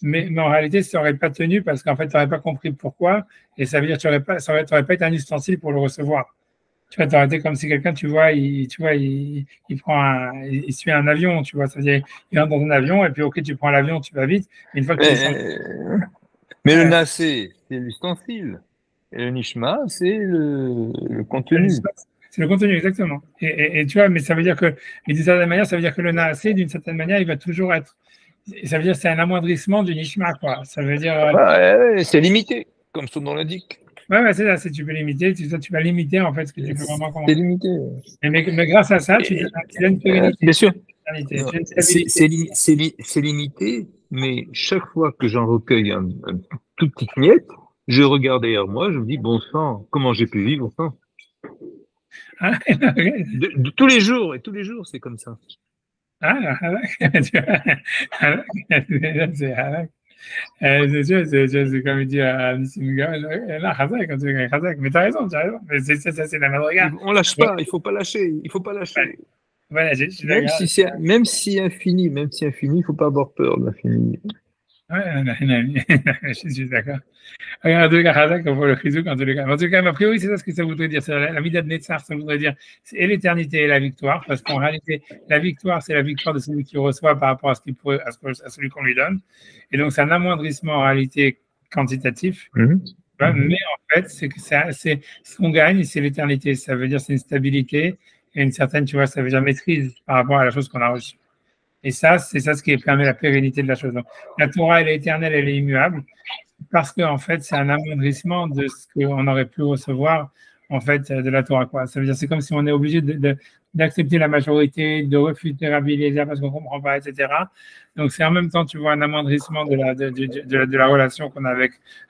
Mais en réalité, ça n'aurait pas tenu parce qu'en fait, tu n'aurais pas compris pourquoi. Et ça veut dire que ça n'aurait pas été un ustensile pour le recevoir. Tu vois, tu aurais été comme si quelqu'un, tu vois, il suit un avion, tu vois. Ça veut dire, il rentre dans un avion et puis, ok, tu prends l'avion, tu vas vite. Mais une fois que tu descends. Mais le Nassé, c'est l'ustensile. Et le Nishma, c'est le contenu. C'est le contenu, exactement. Et tu vois, mais ça veut dire que, mais d'une certaine manière, ça veut dire que le Nassé, d'une certaine manière, il va toujours être. Ça veut dire que c'est un amoindrissement du Nishma, quoi. Ça veut dire. C'est limité, comme son nom l'indique. Ouais, c'est ça. Si tu peux limiter, tu vas limiter, en fait, ce que tu peux vraiment comprendre. C'est limité. Mais grâce à ça, tu as une pérennité. Bien sûr. C'est limité, mais chaque fois que j'en recueille un tout petit miette, je regarde derrière moi, je me dis, bon sang, comment j'ai pu vivre sans de tous les jours, et tous les jours, c'est comme ça. C'est comme il dit à Nissim Gaon, là, Chazak, mais t'as raison, mais ça, c'est la madriga. On lâche pas, il faut pas lâcher, il faut pas lâcher. Voilà, même si infini, il faut pas avoir peur de l'infini. Je suis d'accord. En tout cas, Chazak, pour le chizouk, en tout cas, a priori, c'est ça ce que ça voudrait dire. C'est la vida de Netzar, ça voudrait dire c'est l'éternité et la victoire, parce qu'en réalité, la victoire, c'est la victoire de celui qui reçoce par rapport à celui qu'on lui donne. Et donc, c'est un amoindrissement en réalité quantitatif. Mais en fait, c'est ce qu'on gagne, c'est l'éternité. Ça veut dire c'est une stabilité et une certaine, tu vois, ça veut dire maîtrise par rapport à la chose qu'on a reçue. Et ça, c'est ça ce qui permet la pérennité de la chose. Donc, la Torah, elle est éternelle, elle est immuable, parce que en fait, c'est un amoindrissement de ce qu'on aurait pu recevoir en fait de la Torah, quoi. Ça veut dire c'est comme si on est obligé d'accepter la majorité, de refuter Rabbi Eliezer parce qu'on comprend pas, etc. Donc c'est en même temps, tu vois, un amoindrissement de la relation qu'on a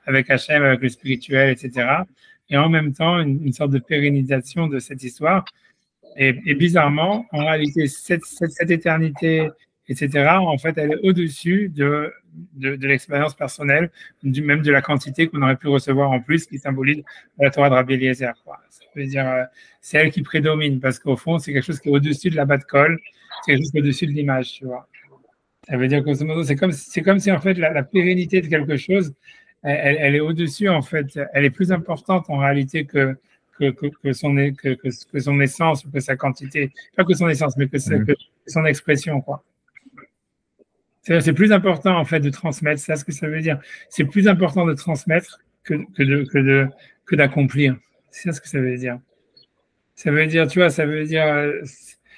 avec Hachem, avec le spirituel, etc. Et en même temps, une sorte de pérennisation de cette histoire. Et bizarrement, en réalité, cette éternité, etc., en fait, elle est au-dessus de l'expérience personnelle, même de la quantité qu'on aurait pu recevoir en plus, qui symbolise la Torah de Rabbi Eliezer, quoi. Ça veut dire, c'est elle qui prédomine, parce qu'au fond, c'est quelque chose qui est au-dessus de la bat-colle, c'est quelque chose qui est au-dessus de l'image, tu vois. Ça veut dire que c'est comme si, en fait, la pérennité de quelque chose, elle est au-dessus, en fait, elle est plus importante en réalité que son essence ou que sa quantité, pas que son essence, mais que son expression, quoi. C'est plus important en fait de transmettre, c'est ça ce que ça veut dire. C'est plus important de transmettre que d'accomplir. C'est ça ce que ça veut dire. Ça veut dire, tu vois, ça veut dire,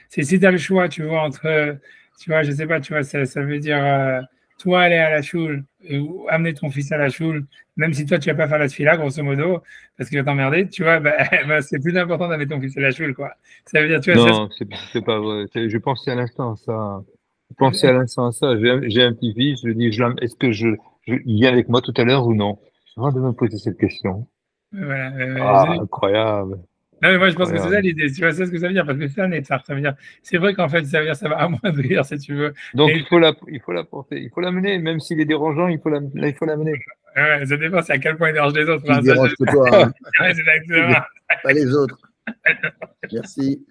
c'est si tu as le choix, tu vois, entre, tu vois, je sais pas, tu vois, ça veut dire, toi aller à la choule ou amener ton fils à la choule, même si toi tu vas pas faire la tefila, grosso modo, parce qu'il va t'emmerder, tu vois, c'est plus important d'amener ton fils à la choule, quoi. Ça veut dire, tu vois, non, c'est pas vrai. Je pensais à l'instant à ça. J'ai un petit-fils, je lui dis, est-ce que il vient avec moi tout à l'heure ou non? Je vais de me poser cette question. Voilà, incroyable. Non, mais moi, je pense que c'est ça l'idée. Tu vois, c'est ce que ça veut dire, parce que c'est un état. Ça veut dire, c'est vrai qu'en fait, ça veut dire, ça va amoindrir, si tu veux. Donc, il faut la porter, il faut l'amener, même s'il est dérangeant, il faut l'amener. Ouais, ça dépend, c'est à quel point il dérange les autres. Il dérange que toi. Hein. Ouais, c'est exactement. Pas les autres. Merci.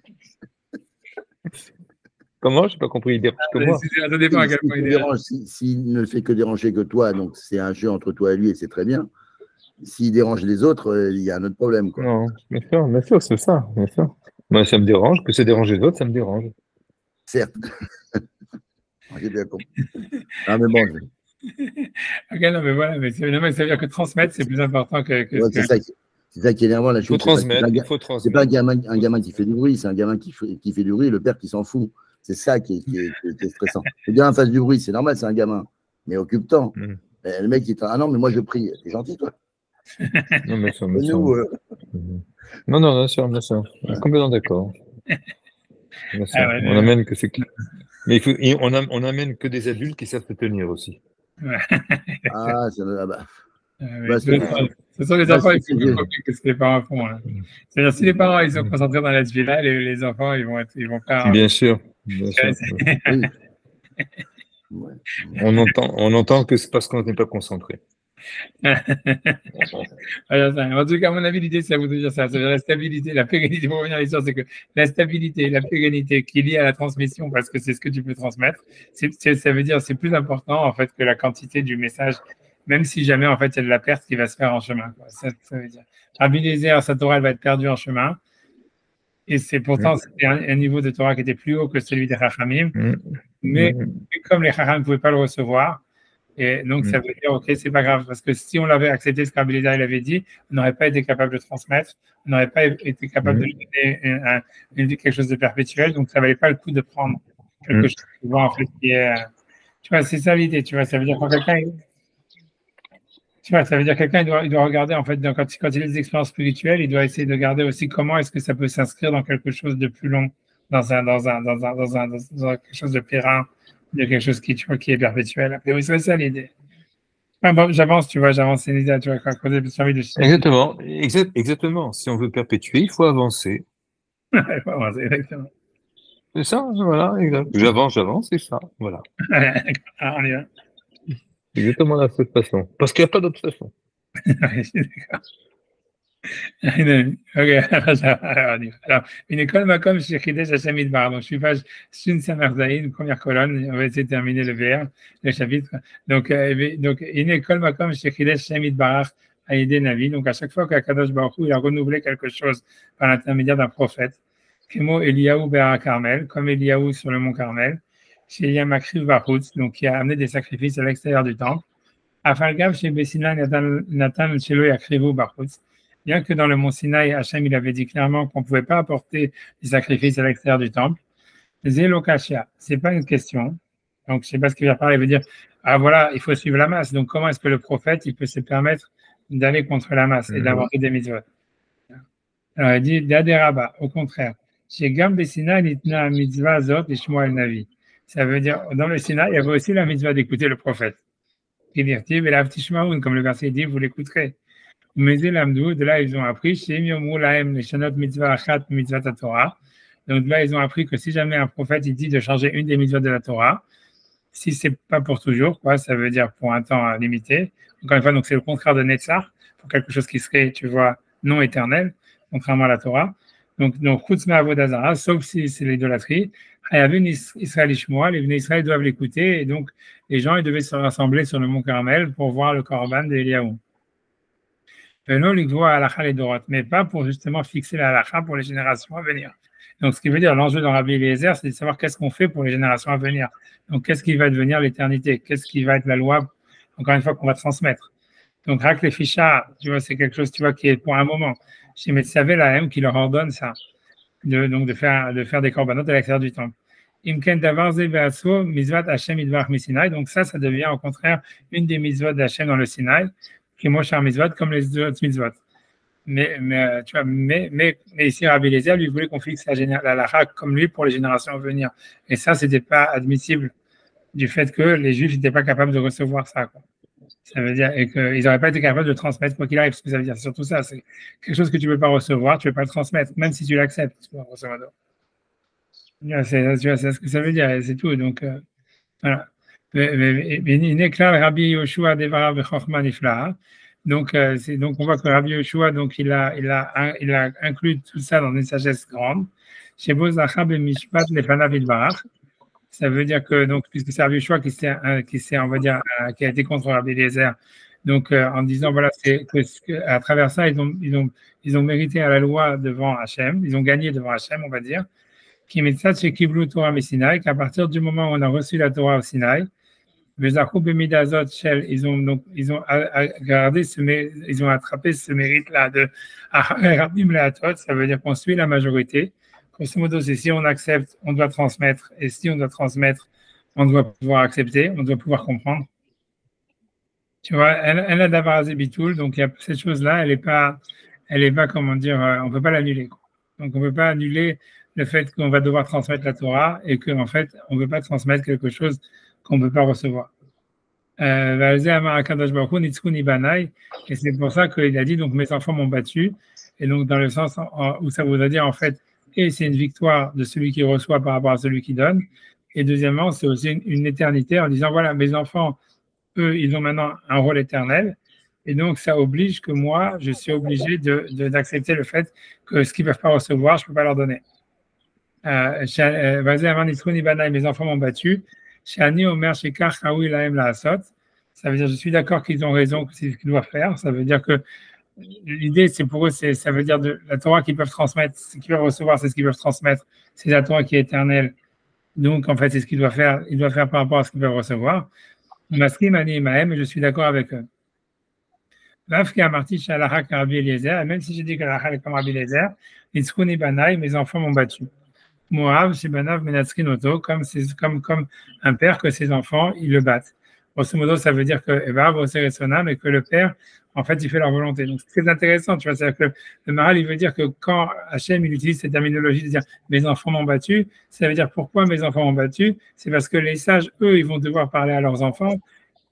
Comment? Je n'ai pas compris. Il dérange que moi. Ça dépend à quel point il dérange. S'il ne fait que déranger que toi, donc c'est un jeu entre toi et lui et c'est très bien. S'il dérange les autres, il y a un autre problème, quoi. Non, bien sûr, c'est ça. Bien sûr. Moi, ça me dérange. Que ça dérange les autres, ça me dérange. Certes. J'ai bien compris. Ah, mais bon. Ok, non, mais voilà, mais ça veut dire que transmettre, c'est plus important que ouais, c'est ça qui est énervant. Il faut transmettre. C'est pas un gamin qui fait du bruit, c'est un gamin qui fait du bruit et le père qui s'en fout. C'est ça qui est stressant. Le gamin fasse du bruit, c'est normal, c'est un gamin. Mais occupe-temps. Le mec, il est ah non, mais moi je prie. T'es gentil, toi. Non, mais ça, non, bien sûr. Je suis complètement d'accord. On amène que c'est clair. Mais on amène que des adultes qui savent se tenir aussi. Ah, c'est ce sont les enfants qui sont plus copiés que ce que les parents font. Hein. C'est-à-dire, si les parents ils sont concentrés dans la vie-là, les enfants ils vont faire. Bien sûr. Oui. On entend que c'est parce qu'on n'est pas concentré. En tout cas, à mon avis, l'idée, ça voudrait dire ça. Ça veut dire la stabilité, la pérennité. Pour revenir à l'histoire, c'est que la stabilité, la pérennité qui est liée à la transmission, parce que c'est ce que tu peux transmettre, ça veut dire c'est plus important en fait que la quantité du message, même si jamais en fait il y a de la perte qui va se faire en chemin. Quoi. Ça veut dire. Rabbi Eliezer, sa Torah, elle va être perdue en chemin. Et c'est pourtant c'était un niveau de Torah qui était plus haut que celui des Chachamim. Mais comme les Chachamim ne pouvaient pas le recevoir, et donc ça veut dire, ok, c'est pas grave, parce que si on l'avait accepté, ce qu'Rabbi Eliezer l'avait dit, on n'aurait pas été capable de transmettre, on n'aurait pas été capable de lui donner quelque chose de perpétuel, donc ça valait pas le coup de prendre quelque chose qui en fait, qui est, tu vois, c'est ça l'idée, tu vois, ça veut dire quand quelqu'un, tu vois, ça veut dire quelqu'un il doit regarder en fait quand il a des expériences spirituelles, il doit essayer de regarder aussi comment est-ce que ça peut s'inscrire dans quelque chose de plus long, dans quelque chose de périn, de quelque chose qui, tu vois, qui est perpétuel. Et oui, c'est ça l'idée. Enfin, bon, j'avance, tu vois, c'est une idée, tu vois, quand j'ai envie de... Exactement. Si on veut perpétuer, il faut avancer. Il faut avancer, exactement. C'est ça, voilà, exact. J'avance, c'est ça, voilà. On y va. Exactement de cette façon. Parce qu'il n'y a pas d'autre façon. Je suis d'accord. Alors, une école Makom chez Chidesh Hashem Idbar. Donc, je suis page Sun Samarzaïn, première colonne. On va essayer de terminer le VR, le chapitre. Donc une école Makom chez Chidesh Hashem Idbar a aidé Navi. Donc, à chaque fois qu'Akadosh Baruch Hu, il a renouvelé quelque chose par l'intermédiaire d'un prophète, Kemo Eliyahu Be'ar Carmel, comme Eliyahu sur le mont Carmel, chez Yamakriv Bahutz, donc qui a amené des sacrifices à l'extérieur du temple. Afalgav chez Bessina Nathan Shelo Yakrivu Bahutz. Bien que dans le mont Sinaï, Hachem, il avait dit clairement qu'on ne pouvait pas apporter des sacrifices à l'extérieur du temple. Zélokashia, ce n'est pas une question. Donc, je ne sais pas ce qu'il va parler. Il veut dire, ah voilà, il faut suivre la masse. Donc, comment est-ce que le prophète, il peut se permettre d'aller contre la masse et d'avoir des mitzvot? Alors, il dit, Daderaba, au contraire. Chez Gam Bessina, Nitna Mitzvah Zot et Shmuel Navi. Ça veut dire, dans le Sinaï, il y avait aussi la mitzvah d'écouter le prophète. Comme le verset dit, vous l'écouterez. Mais de là, ils ont appris, donc là, ils ont appris que si jamais un prophète il dit de changer une des mitzvot de la Torah, si c'est pas pour toujours, quoi, ça veut dire pour un temps limité. Encore une fois, donc c'est le contraire de Netzach, pour quelque chose qui serait, tu vois, non éternel, contrairement à la Torah. Donc sauf si c'est l'idolâtrie, Israël Ishmoa, les Bnei Israël doivent l'écouter, et donc les gens ils devaient se rassembler sur le mont Carmel pour voir le Korban d'Eliyahu. Mais pas pour justement fixer la halakha pour les générations à venir. Donc, ce qui veut dire, l'enjeu dans Rabbi Eliezer, c'est de savoir qu'est-ce qu'on fait pour les générations à venir. Donc, qu'est-ce qui va devenir l'éternité? Qu'est-ce qui va être la loi, encore une fois, qu'on va transmettre? Donc, Rak les Ficha, tu vois, c'est quelque chose, tu vois, qui est pour un moment. Chez Metzavé, la M, qui leur ordonne ça, de faire des corbanotes à l'extérieur du temple. Imken Davarze Beasso, Mizvat Hashem Idvar Misinai. Donc, ça devient au contraire une des mitzvot d'Hachem dans le Sinaï, qui est Moshe Mitzvot, comme les autres mitzvot. Mais ici, Rabbi Eliezer, lui, voulait qu'on fixe la halakha comme lui pour les générations à venir. Et ça, c'était pas admissible du fait que les Juifs n'étaient pas capables de recevoir ça, quoi. Ça veut dire, et qu'ils n'auraient pas été capables de transmettre quoi qu'il arrive, parce que ça veut dire surtout ça, c'est quelque chose que tu ne peux pas recevoir, tu ne peux pas le transmettre, même si tu l'acceptes, grosso modo. C'est ce que ça veut dire, et c'est tout. Donc, voilà. Il est clair, Rabbi Yoshua Devara Bechorma Nifla. Donc, on voit que Rabbi Yoshua, donc, il a inclus tout ça dans une sagesse grande. Chez Bozacha Bemishpat Lefanav Idbarach. Ça veut dire que, donc, puisque c'est Rabbi Yoshua qui on va dire, qui a été contre Rabbi Eliezer, donc, en disant, voilà, c'est à travers ça, ils ont mérité à la loi devant Hachem, ils ont gagné devant Hachem, on va dire, qui met ça chez Kiblu Torah Messinaï, qu'à partir du moment où on a reçu la Torah au Sinaï, ils ont gardé ils ont attrapé ce mérite-là de Rabim Leatot, ça veut dire qu'on suit la majorité. Grosso modo, c'est si on accepte, on doit transmettre, et si on doit transmettre, on doit pouvoir accepter, on doit pouvoir comprendre. Tu vois, elle a d'avoir Bitoul, donc il y a cette chose-là, elle est pas, comment dire, on peut pas l'annuler. Donc on peut pas annuler le fait qu'on va devoir transmettre la Torah et qu'en fait, on ne peut pas transmettre quelque chose qu'on ne peut pas recevoir. Et c'est pour ça qu'il a dit, donc mes enfants m'ont battu, et donc dans le sens où ça voudrait dire en fait, et c'est une victoire de celui qui reçoit par rapport à celui qui donne, et deuxièmement, c'est aussi une éternité en disant, voilà, mes enfants, eux, ils ont maintenant un rôle éternel, Et donc, ça oblige que moi, je suis obligé d'accepter le fait que ce qu'ils ne peuvent pas recevoir, je ne peux pas leur donner. Vas-y, avant mes enfants m'ont battu. Shani Omer Shekar Chaoui Lahem Laasot. Ça veut dire, je suis d'accord qu'ils ont raison, que c'est ce qu'ils doivent faire. Ça veut dire que l'idée, c'est pour eux, ça veut dire la Torah qu'ils peuvent transmettre, ce qu'ils peuvent recevoir, c'est ce qu'ils peuvent transmettre. C'est la Torah qui est éternelle. Donc, en fait, c'est ce qu'ils doivent faire. Ils doivent faire par rapport à ce qu'ils peuvent recevoir. Maskim Ani Mahem, et je suis d'accord avec eux. Même si j'ai dit que la est comme Rabbi Eliezer, Itzkuni Banaï, mes enfants m'ont battu. Moab, c'est Banav Menatskin Oto, comme un père que ses enfants, ils le battent. Grosso modo, ça veut dire que mais que le père, en fait, il fait leur volonté. Donc, c'est très intéressant, tu vois. C'est-à-dire que le Maral, il veut dire que quand Hachem, il utilise cette terminologie de dire mes enfants m'ont battu, ça veut dire pourquoi mes enfants m'ont battu. C'est parce que les sages, eux, ils vont devoir parler à leurs enfants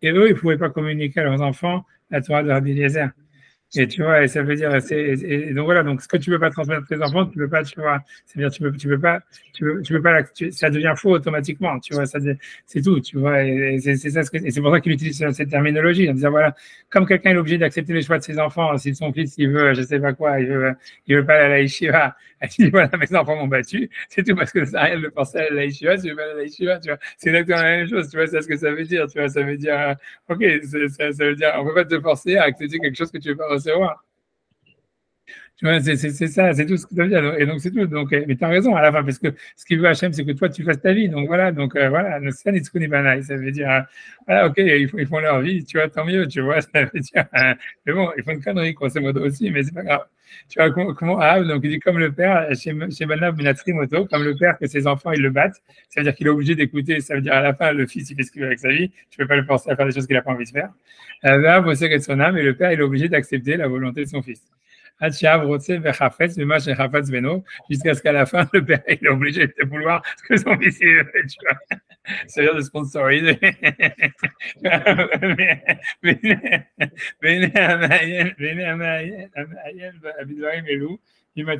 et eux, ils ne pouvaient pas communiquer à leurs enfants la Torah de Rabbi Eliezer. Et tu vois, et ça veut dire, et donc voilà, donc ce que tu ne peux pas transmettre à tes enfants, tu ne peux pas, tu vois, c'est-à-dire tu peux pas, ça devient faux automatiquement, tu vois, c'est tout, tu vois, et c'est ça, et c'est pour ça qu'il utilise cette terminologie, en disant voilà, comme quelqu'un est obligé d'accepter les choix de ses enfants, si son fils, il veut, je sais pas quoi, il veut pas aller à la yeshiva, il dit voilà, mes enfants m'ont battu, c'est tout parce que ça n'a rien de penser à la yeshiva, si je veux pas aller à la yeshiva, tu vois, c'est exactement la même chose, tu vois, c'est ce que ça veut dire, tu vois, ça veut dire, ok, ça veut dire, on peut pas te forcer à accepter quelque chose que tu veux pas recevoir. Tu vois, c'est ça, c'est tout ce que ça veut dire. Et donc, c'est tout. Donc, mais tu as raison à la fin, parce que ce qu'il veut Hachem, c'est que toi, tu fasses ta vie. Donc, voilà. Donc, voilà. Ça veut dire, voilà, ok, ils font leur vie, tu vois, tant mieux, tu vois. Ça veut dire, mais bon, ils font une connerie, grosso modo aussi, mais c'est pas grave. Tu vois, comment donc, il dit comme le père, chez Banav Menatri Moto, comme le père que ses enfants, ils le battent. Ça veut dire qu'il est obligé d'écouter. Ça veut dire, à la fin, le fils, il fait ce qu'il veut avec sa vie. Tu peux pas le forcer à faire des choses qu'il n'a pas envie de faire. Là, vous savez son âme, et le père, il est obligé d'accepter la volonté de son fils. Jusqu'à ce qu'à la fin, le père il est obligé de vouloir ce que son fils il fait, tu vois. C'est-à-dire de sponsoriser. Donc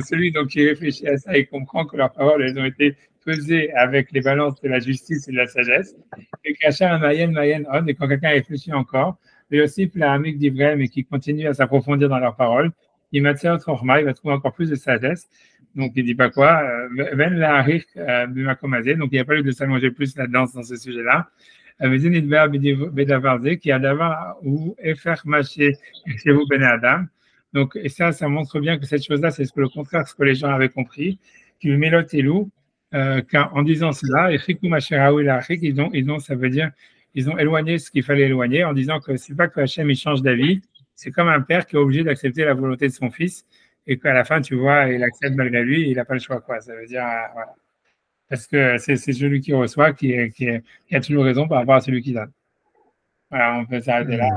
celui donc, qui réfléchit à ça, il comprend que leurs paroles elles ont été pesées avec les balances de la justice et de la sagesse. Et qu'Achar Mayen On, et quand quelqu'un réfléchit encore, mais aussi la amique d'Ibrahim et qui continue à s'approfondir dans leurs paroles, il va trouver encore plus de sagesse. Donc, il ne dit pas quoi. Ben la donc il n'y a pas eu de s'allonger plus là-dedans dans ce sujet-là. Qui a d'abord ou faire marcher chez vous Ben Adam. Donc, et ça montre bien que cette chose-là, c'est le contraire de ce que les gens avaient compris. Qui le mélote et loup, en disant cela, et ça veut dire ils ont éloigné ce qu'il fallait éloigner en disant que c'est pas que Hachem il change d'avis, c'est comme un père qui est obligé d'accepter la volonté de son fils et qu'à la fin, tu vois, il accepte malgré lui, il n'a pas le choix, quoi. Ça veut dire, voilà. Parce que c'est celui qui reçoit qui a toujours raison par rapport à celui qui donne. Voilà, on peut s'arrêter là.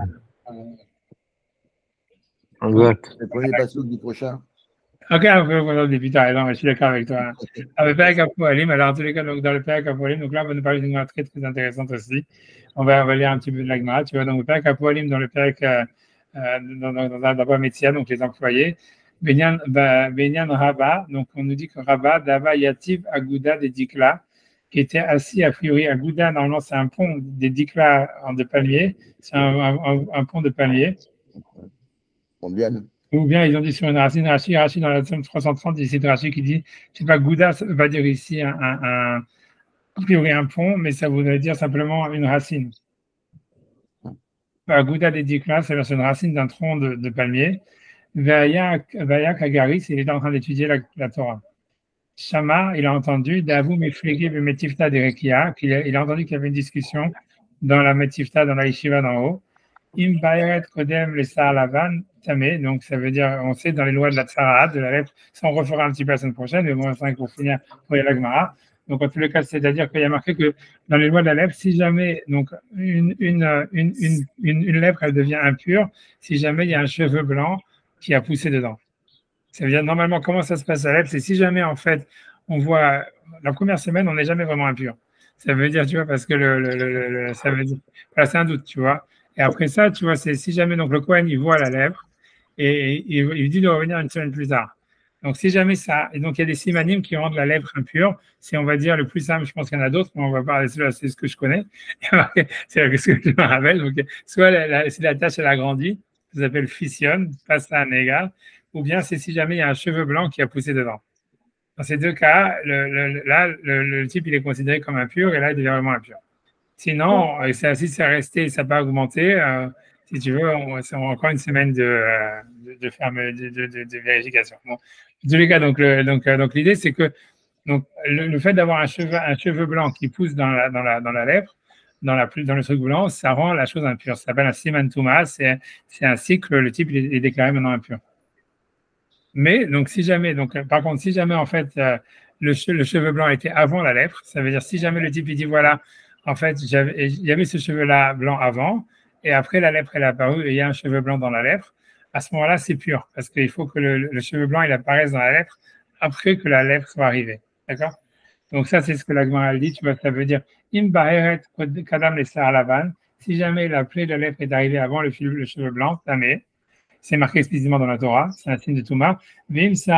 Le premier passage du prochain. Ok, on peut voir des putain, non, je suis d'accord avec toi. Avec le Père Kapoalim, alors en tous les cas, donc, dans le Père Kapoalim, donc là, on va nous parler d'une note très, très intéressante aussi. On va lire un petit peu de l'Agmara, tu vois, donc le Père Kapoalim, dans le Père, dans Métia, donc les employés, Benyan Rabba, donc on nous dit que Rabba, Dava Yativ Agouda des Dikla, qui était assis a priori à Gouda, normalement c'est un pont des Dikla de palmier, c'est un pont de palmier. Ou bien ils ont dit sur une racine, Rashi dans la somme 330, ici de Rashi qui dit, je ne sais pas, Gouda, ça va dire ici a priori un pont, mais ça voudrait dire simplement une racine. Gouda des Dikla, c'est une racine d'un tronc de palmier. Vayak Agaris, il est en train d'étudier la Torah. Shama, il a entendu, Davou Meflegi Metifta d'Erekia, il a entendu qu'il y avait une discussion dans la Metifta, dans la Yeshiva d'en haut. Im Bayeret Kodem les Lavan Tamé, donc ça veut dire, on sait dans les lois de la Tsaraat, de la lèvre, ça on refera un petit peu la semaine prochaine, mais bon, pour finir, pour la Gemara. Donc en tous les cas, c'est-à-dire qu'il y a marqué que dans les lois de la lèvre, si jamais donc une lèvre elle devient impure, si jamais il y a un cheveu blanc qui a poussé dedans. Ça veut dire, normalement, comment ça se passe à lèvre, c'est si jamais, en fait, on voit, la première semaine, on n'est jamais vraiment impur. Ça veut dire, tu vois, parce que ça veut dire, voilà, c'est un doute, tu vois. Et après ça, tu vois, c'est si jamais, donc le Kohen, il voit la lèvre et il dit de revenir une semaine plus tard. Donc, si jamais ça, et donc il y a des simanim qui rendent la lèpre impure. C'est, on va dire, le plus simple. Je pense qu'il y en a d'autres, mais on va parler de celui-là, c'est ce que je connais. C'est ce que je me rappelle. Donc, soit si la tache elle a grandi, ça s'appelle fission, passe à un égal, ou bien c'est si jamais il y a un cheveu blanc qui a poussé dedans. Dans ces deux cas, le type il est considéré comme impur et là il devient vraiment impur. Sinon, si c'est resté, ça n'a pas augmenté. Si tu veux, c'est encore une semaine de vérification. Bon, en tous les cas, donc l'idée c'est que le fait d'avoir un cheveu blanc qui pousse dans la lèpre, dans le truc blanc, ça rend la chose impure. Ça s'appelle un siman touma. C'est un cycle. Le type il est déclaré maintenant impur. Mais donc si jamais, par contre, si jamais en fait le cheveu blanc était avant la lèpre, ça veut dire si jamais le type il dit voilà, en fait il y avait ce cheveu-là blanc avant et après la lèpre elle est apparue et il y a un cheveu blanc dans la lèpre, à ce moment-là c'est pur parce qu'il faut que le cheveu blanc il apparaisse dans la lèpre après que la lèpre soit arrivée, d'accord? Donc ça c'est ce que la Gemara dit, tu vois, ça veut dire im ba'eret kadam lesar lavan, si jamais la plaie de la lèpre est arrivée avant le cheveu blanc, tamé. C'est marqué explicitement dans la Torah, c'est un signe de Touma. Mais si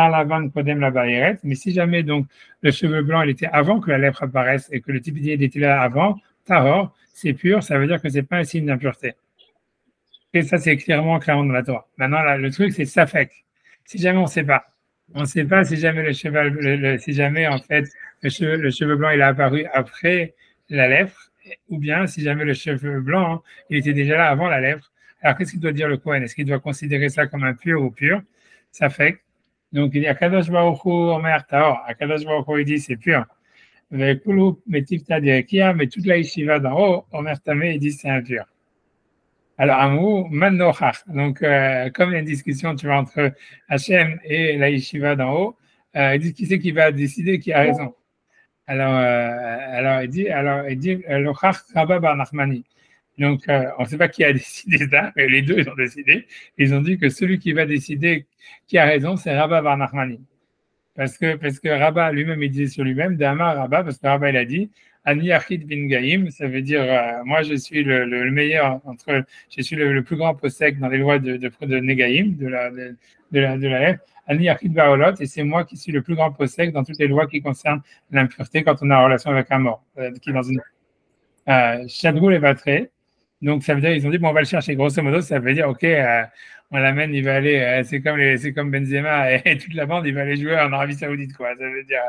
jamais donc le cheveu blanc il était avant que la lèpre apparaisse et que le type il était là avant, tahor, c'est pur, ça veut dire que c'est pas un signe d'impureté. Et ça c'est clairement dans la Torah. Maintenant le truc c'est safek. Si jamais on ne sait pas si jamais si jamais en fait le cheveu blanc il a apparu après la lèpre, ou bien si jamais le cheveu blanc il était déjà là avant la lèpre. Alors, qu'est-ce qu'il doit dire le Kohen? Est-ce qu'il doit considérer ça comme impur ou pur? Ça fait. Donc, il y a Kadosh Baruch Hu Omer Taor. Kadosh Baruch Hu, il dit c'est pur. Mais Tifta Direkia, mais toute la yeshiva d'en haut, Omer Tamé, il dit c'est impur. Alors, un mot, Mannochach. Donc, comme il y a une discussion, tu vois, entre Hachem et la yeshiva d'en haut, il dit qui c'est qui va décider qui a raison. Alors, il dit, Lochach Rabba Bar Nachmani. Donc, on ne sait pas qui a décidé ça, mais les deux, ils ont décidé. Ils ont dit que celui qui va décider qui a raison, c'est Rabba Bar Nachmani. Parce que Rabba lui-même, il disait sur lui-même, Dama Rabba, parce que Rabba, il a dit, Ani Achid bin Gaïm, ça veut dire, moi, je suis le meilleur je suis le plus grand possèque dans les lois de Negaïm, de la lèvre. Ani Achid Baolot, et c'est moi qui suis le plus grand possèque dans toutes les lois qui concernent l'impureté quand on a en relation avec un mort, qui est dans une. Chadrou les Vatré. Donc, ça veut dire, ils ont dit, bon, on va le chercher. Grosso modo, ça veut dire, OK, on l'amène, il va aller, c'est comme Benzema et toute la bande, il va aller jouer en Arabie Saoudite, quoi. Ça veut dire,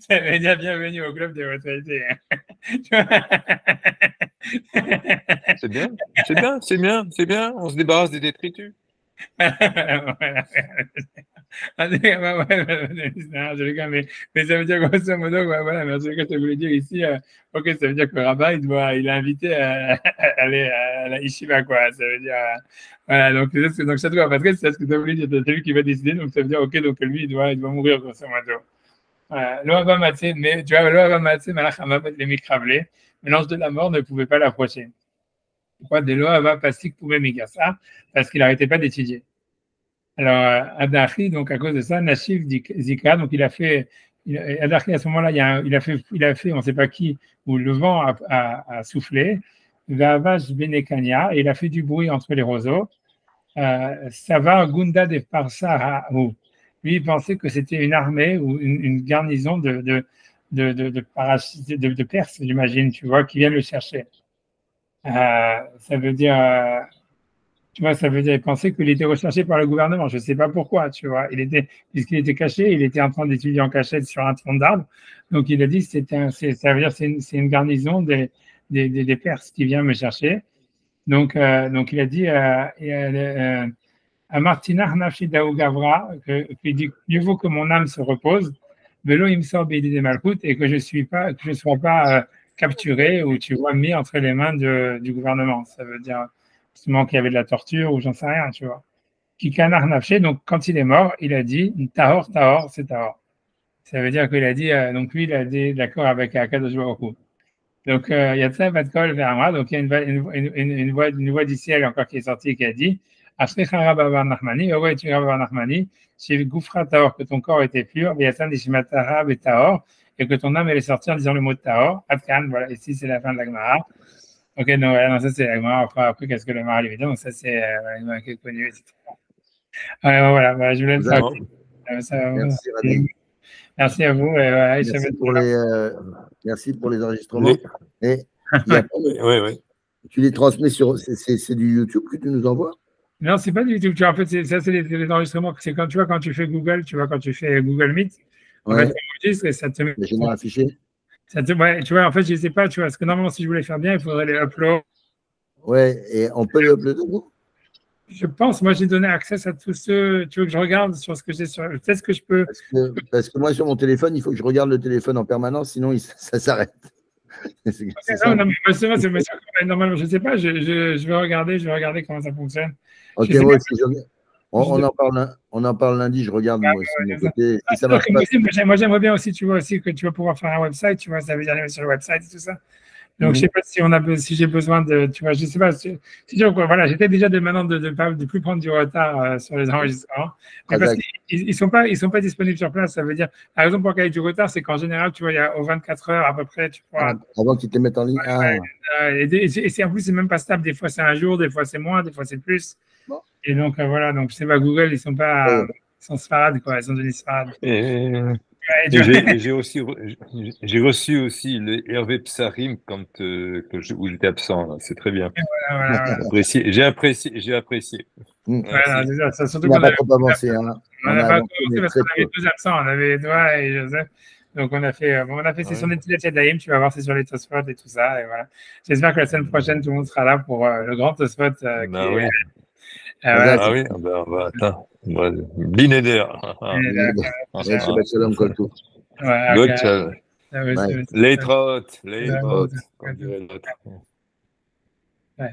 ça veut dire bienvenue au club des retraités. C'est bien, c'est bien. On se débarrasse des détritus. Voilà. Mais ça veut dire grosso modo, voilà, mais en tout cas, je voulais dire ici, ok, ça veut dire que Rabat, il a invité à aller à la Yeshiva, quoi. Ça veut dire, voilà, donc ça doit pas très, c'est ce que ça voulait dire, c'est lui qui va décider, donc ça veut dire, ok, donc lui, il doit mourir, grosso modo. L'Ohava Matzé, mais tu vois, l'Ohava Matzé, Malach Hamabat, les Mikrablé, l'ange de la mort ne pouvait pas l'approcher. Pourquoi de l'Ohava Pasik pouvait Mikasa? Parce qu'il n'arrêtait pas d'étudier. Alors, Adachi, donc à cause de ça, Nashiv Zika, donc Adachi à ce moment-là, il a fait, on ne sait pas qui, où le vent a soufflé, Vavash Benekania, et il a fait du bruit entre les roseaux. Savar Gunda de Parsa, lui, il pensait que c'était une armée ou une garnison de Perses, j'imagine, tu vois, qui viennent le chercher. Ça veut dire. Tu vois, ça veut dire penser qu'il était recherché par le gouvernement. Je ne sais pas pourquoi, tu vois. Puisqu'il était caché, il était en train d'étudier en cachette sur un tronc d'arbre. Donc, il a dit, ça veut dire c'est une garnison des Perses qui vient me chercher. Donc il a dit à Martina Nafshidaou Gavra, qu'il dit, mieux vaut que mon âme se repose, Velo Imsor Beidi de Malkout, et que je ne sois pas capturé ou, tu vois, mis entre les mains du gouvernement. Ça veut dire justement qu'il y avait de la torture ou j'en sais rien, tu vois. Kikanar Nafshe, donc quand il est mort, il a dit Tahor, Tahor, c'est Tahor. Ça veut dire qu'il a dit, donc lui, il a dit d'accord avec Akadosh Baruch Hu. Donc, il y a ça, Batkol vers moi, donc il y a une voix du ciel encore qui est sortie qui a dit Ashrecha Rabba Nachmani, heureux es-tu Rabba Nachmani, chez Goufra Tahor, que ton corps était pur, Yatan Dishmatara Tahor, et que ton âme elle est sortie en disant le mot de Tahor. Atkan, voilà, ici c'est la fin de la Gemara. Ok, non, ça c'est la Gemara. Après qu'est-ce que le Gemara lui dit? Donc ça c'est la Gemara qui est connue, etc. voilà, je voulais le faire. Merci, Rami. Merci à vous. Et voilà, merci pour les enregistrements. Et Oui. Tu les transmets c'est du YouTube que tu nous envoies? Non, c'est pas du YouTube. En fait, ça, c'est les enregistrements. C'est quand tu vois, quand tu fais Google, quand tu fais Google Meet, en fait, tu enregistres et ça te met. Mais j'ai un fichier. Tu vois, en fait, je ne sais pas, tu vois, parce que normalement, si je voulais faire bien, il faudrait les upload. Ouais, et on peut les uploader, vous? Je pense, moi, j'ai donné accès à tous ceux. Tu veux que je regarde sur ce que j'ai sur. Peut-être que je peux. Parce que moi, sur mon téléphone, il faut que je regarde le téléphone en permanence, sinon ça s'arrête. Non, mais normalement, je ne sais pas, je vais regarder comment ça fonctionne. Ok, moi aussi, on en parle lundi, je regarde moi aussi de mon côté. Si ça marche pas, moi, j'aimerais bien aussi, tu vois, aussi que tu vas pouvoir faire un website, tu vois, ça veut dire aller sur le website et tout ça. Donc, je ne sais pas si j'ai besoin de, tu vois, je ne sais pas. Voilà, j'étais déjà maintenant de plus prendre du retard sur les enregistrements. Mais parce qu'ils sont pas disponibles sur place. Ça veut dire, par exemple, pour qu'il y ait du retard, c'est qu'en général, tu vois, il y a aux 24 heures à peu près, tu pourras. Avant qu'ils te mettent en ligne. Et en plus, c'est même pas stable. Des fois, c'est un jour, des fois, c'est moins, des fois, c'est plus. Bon. Et donc, voilà. Donc, je sais pas, Google, ils sont pas. Ils sont sfarades, quoi. Ils sont devenus sfarades. J'ai reçu aussi le Hervé Psarim où j'étais absent. C'est très bien. Voilà. J'ai apprécié. Voilà, ça, surtout on n'a pas trop avancé. On n'a pas trop avancé parce qu'on avait 2 absents. On avait toi et Joseph. Donc, on a fait c'est sur Netilat Yadayim. Tu vas voir, c'est sur les Tosfot et tout ça. Et voilà. J'espère que la semaine prochaine, tout le monde sera là pour le grand Tosfot. Blineder. Shalom Koltou. Leitraot. Ouais.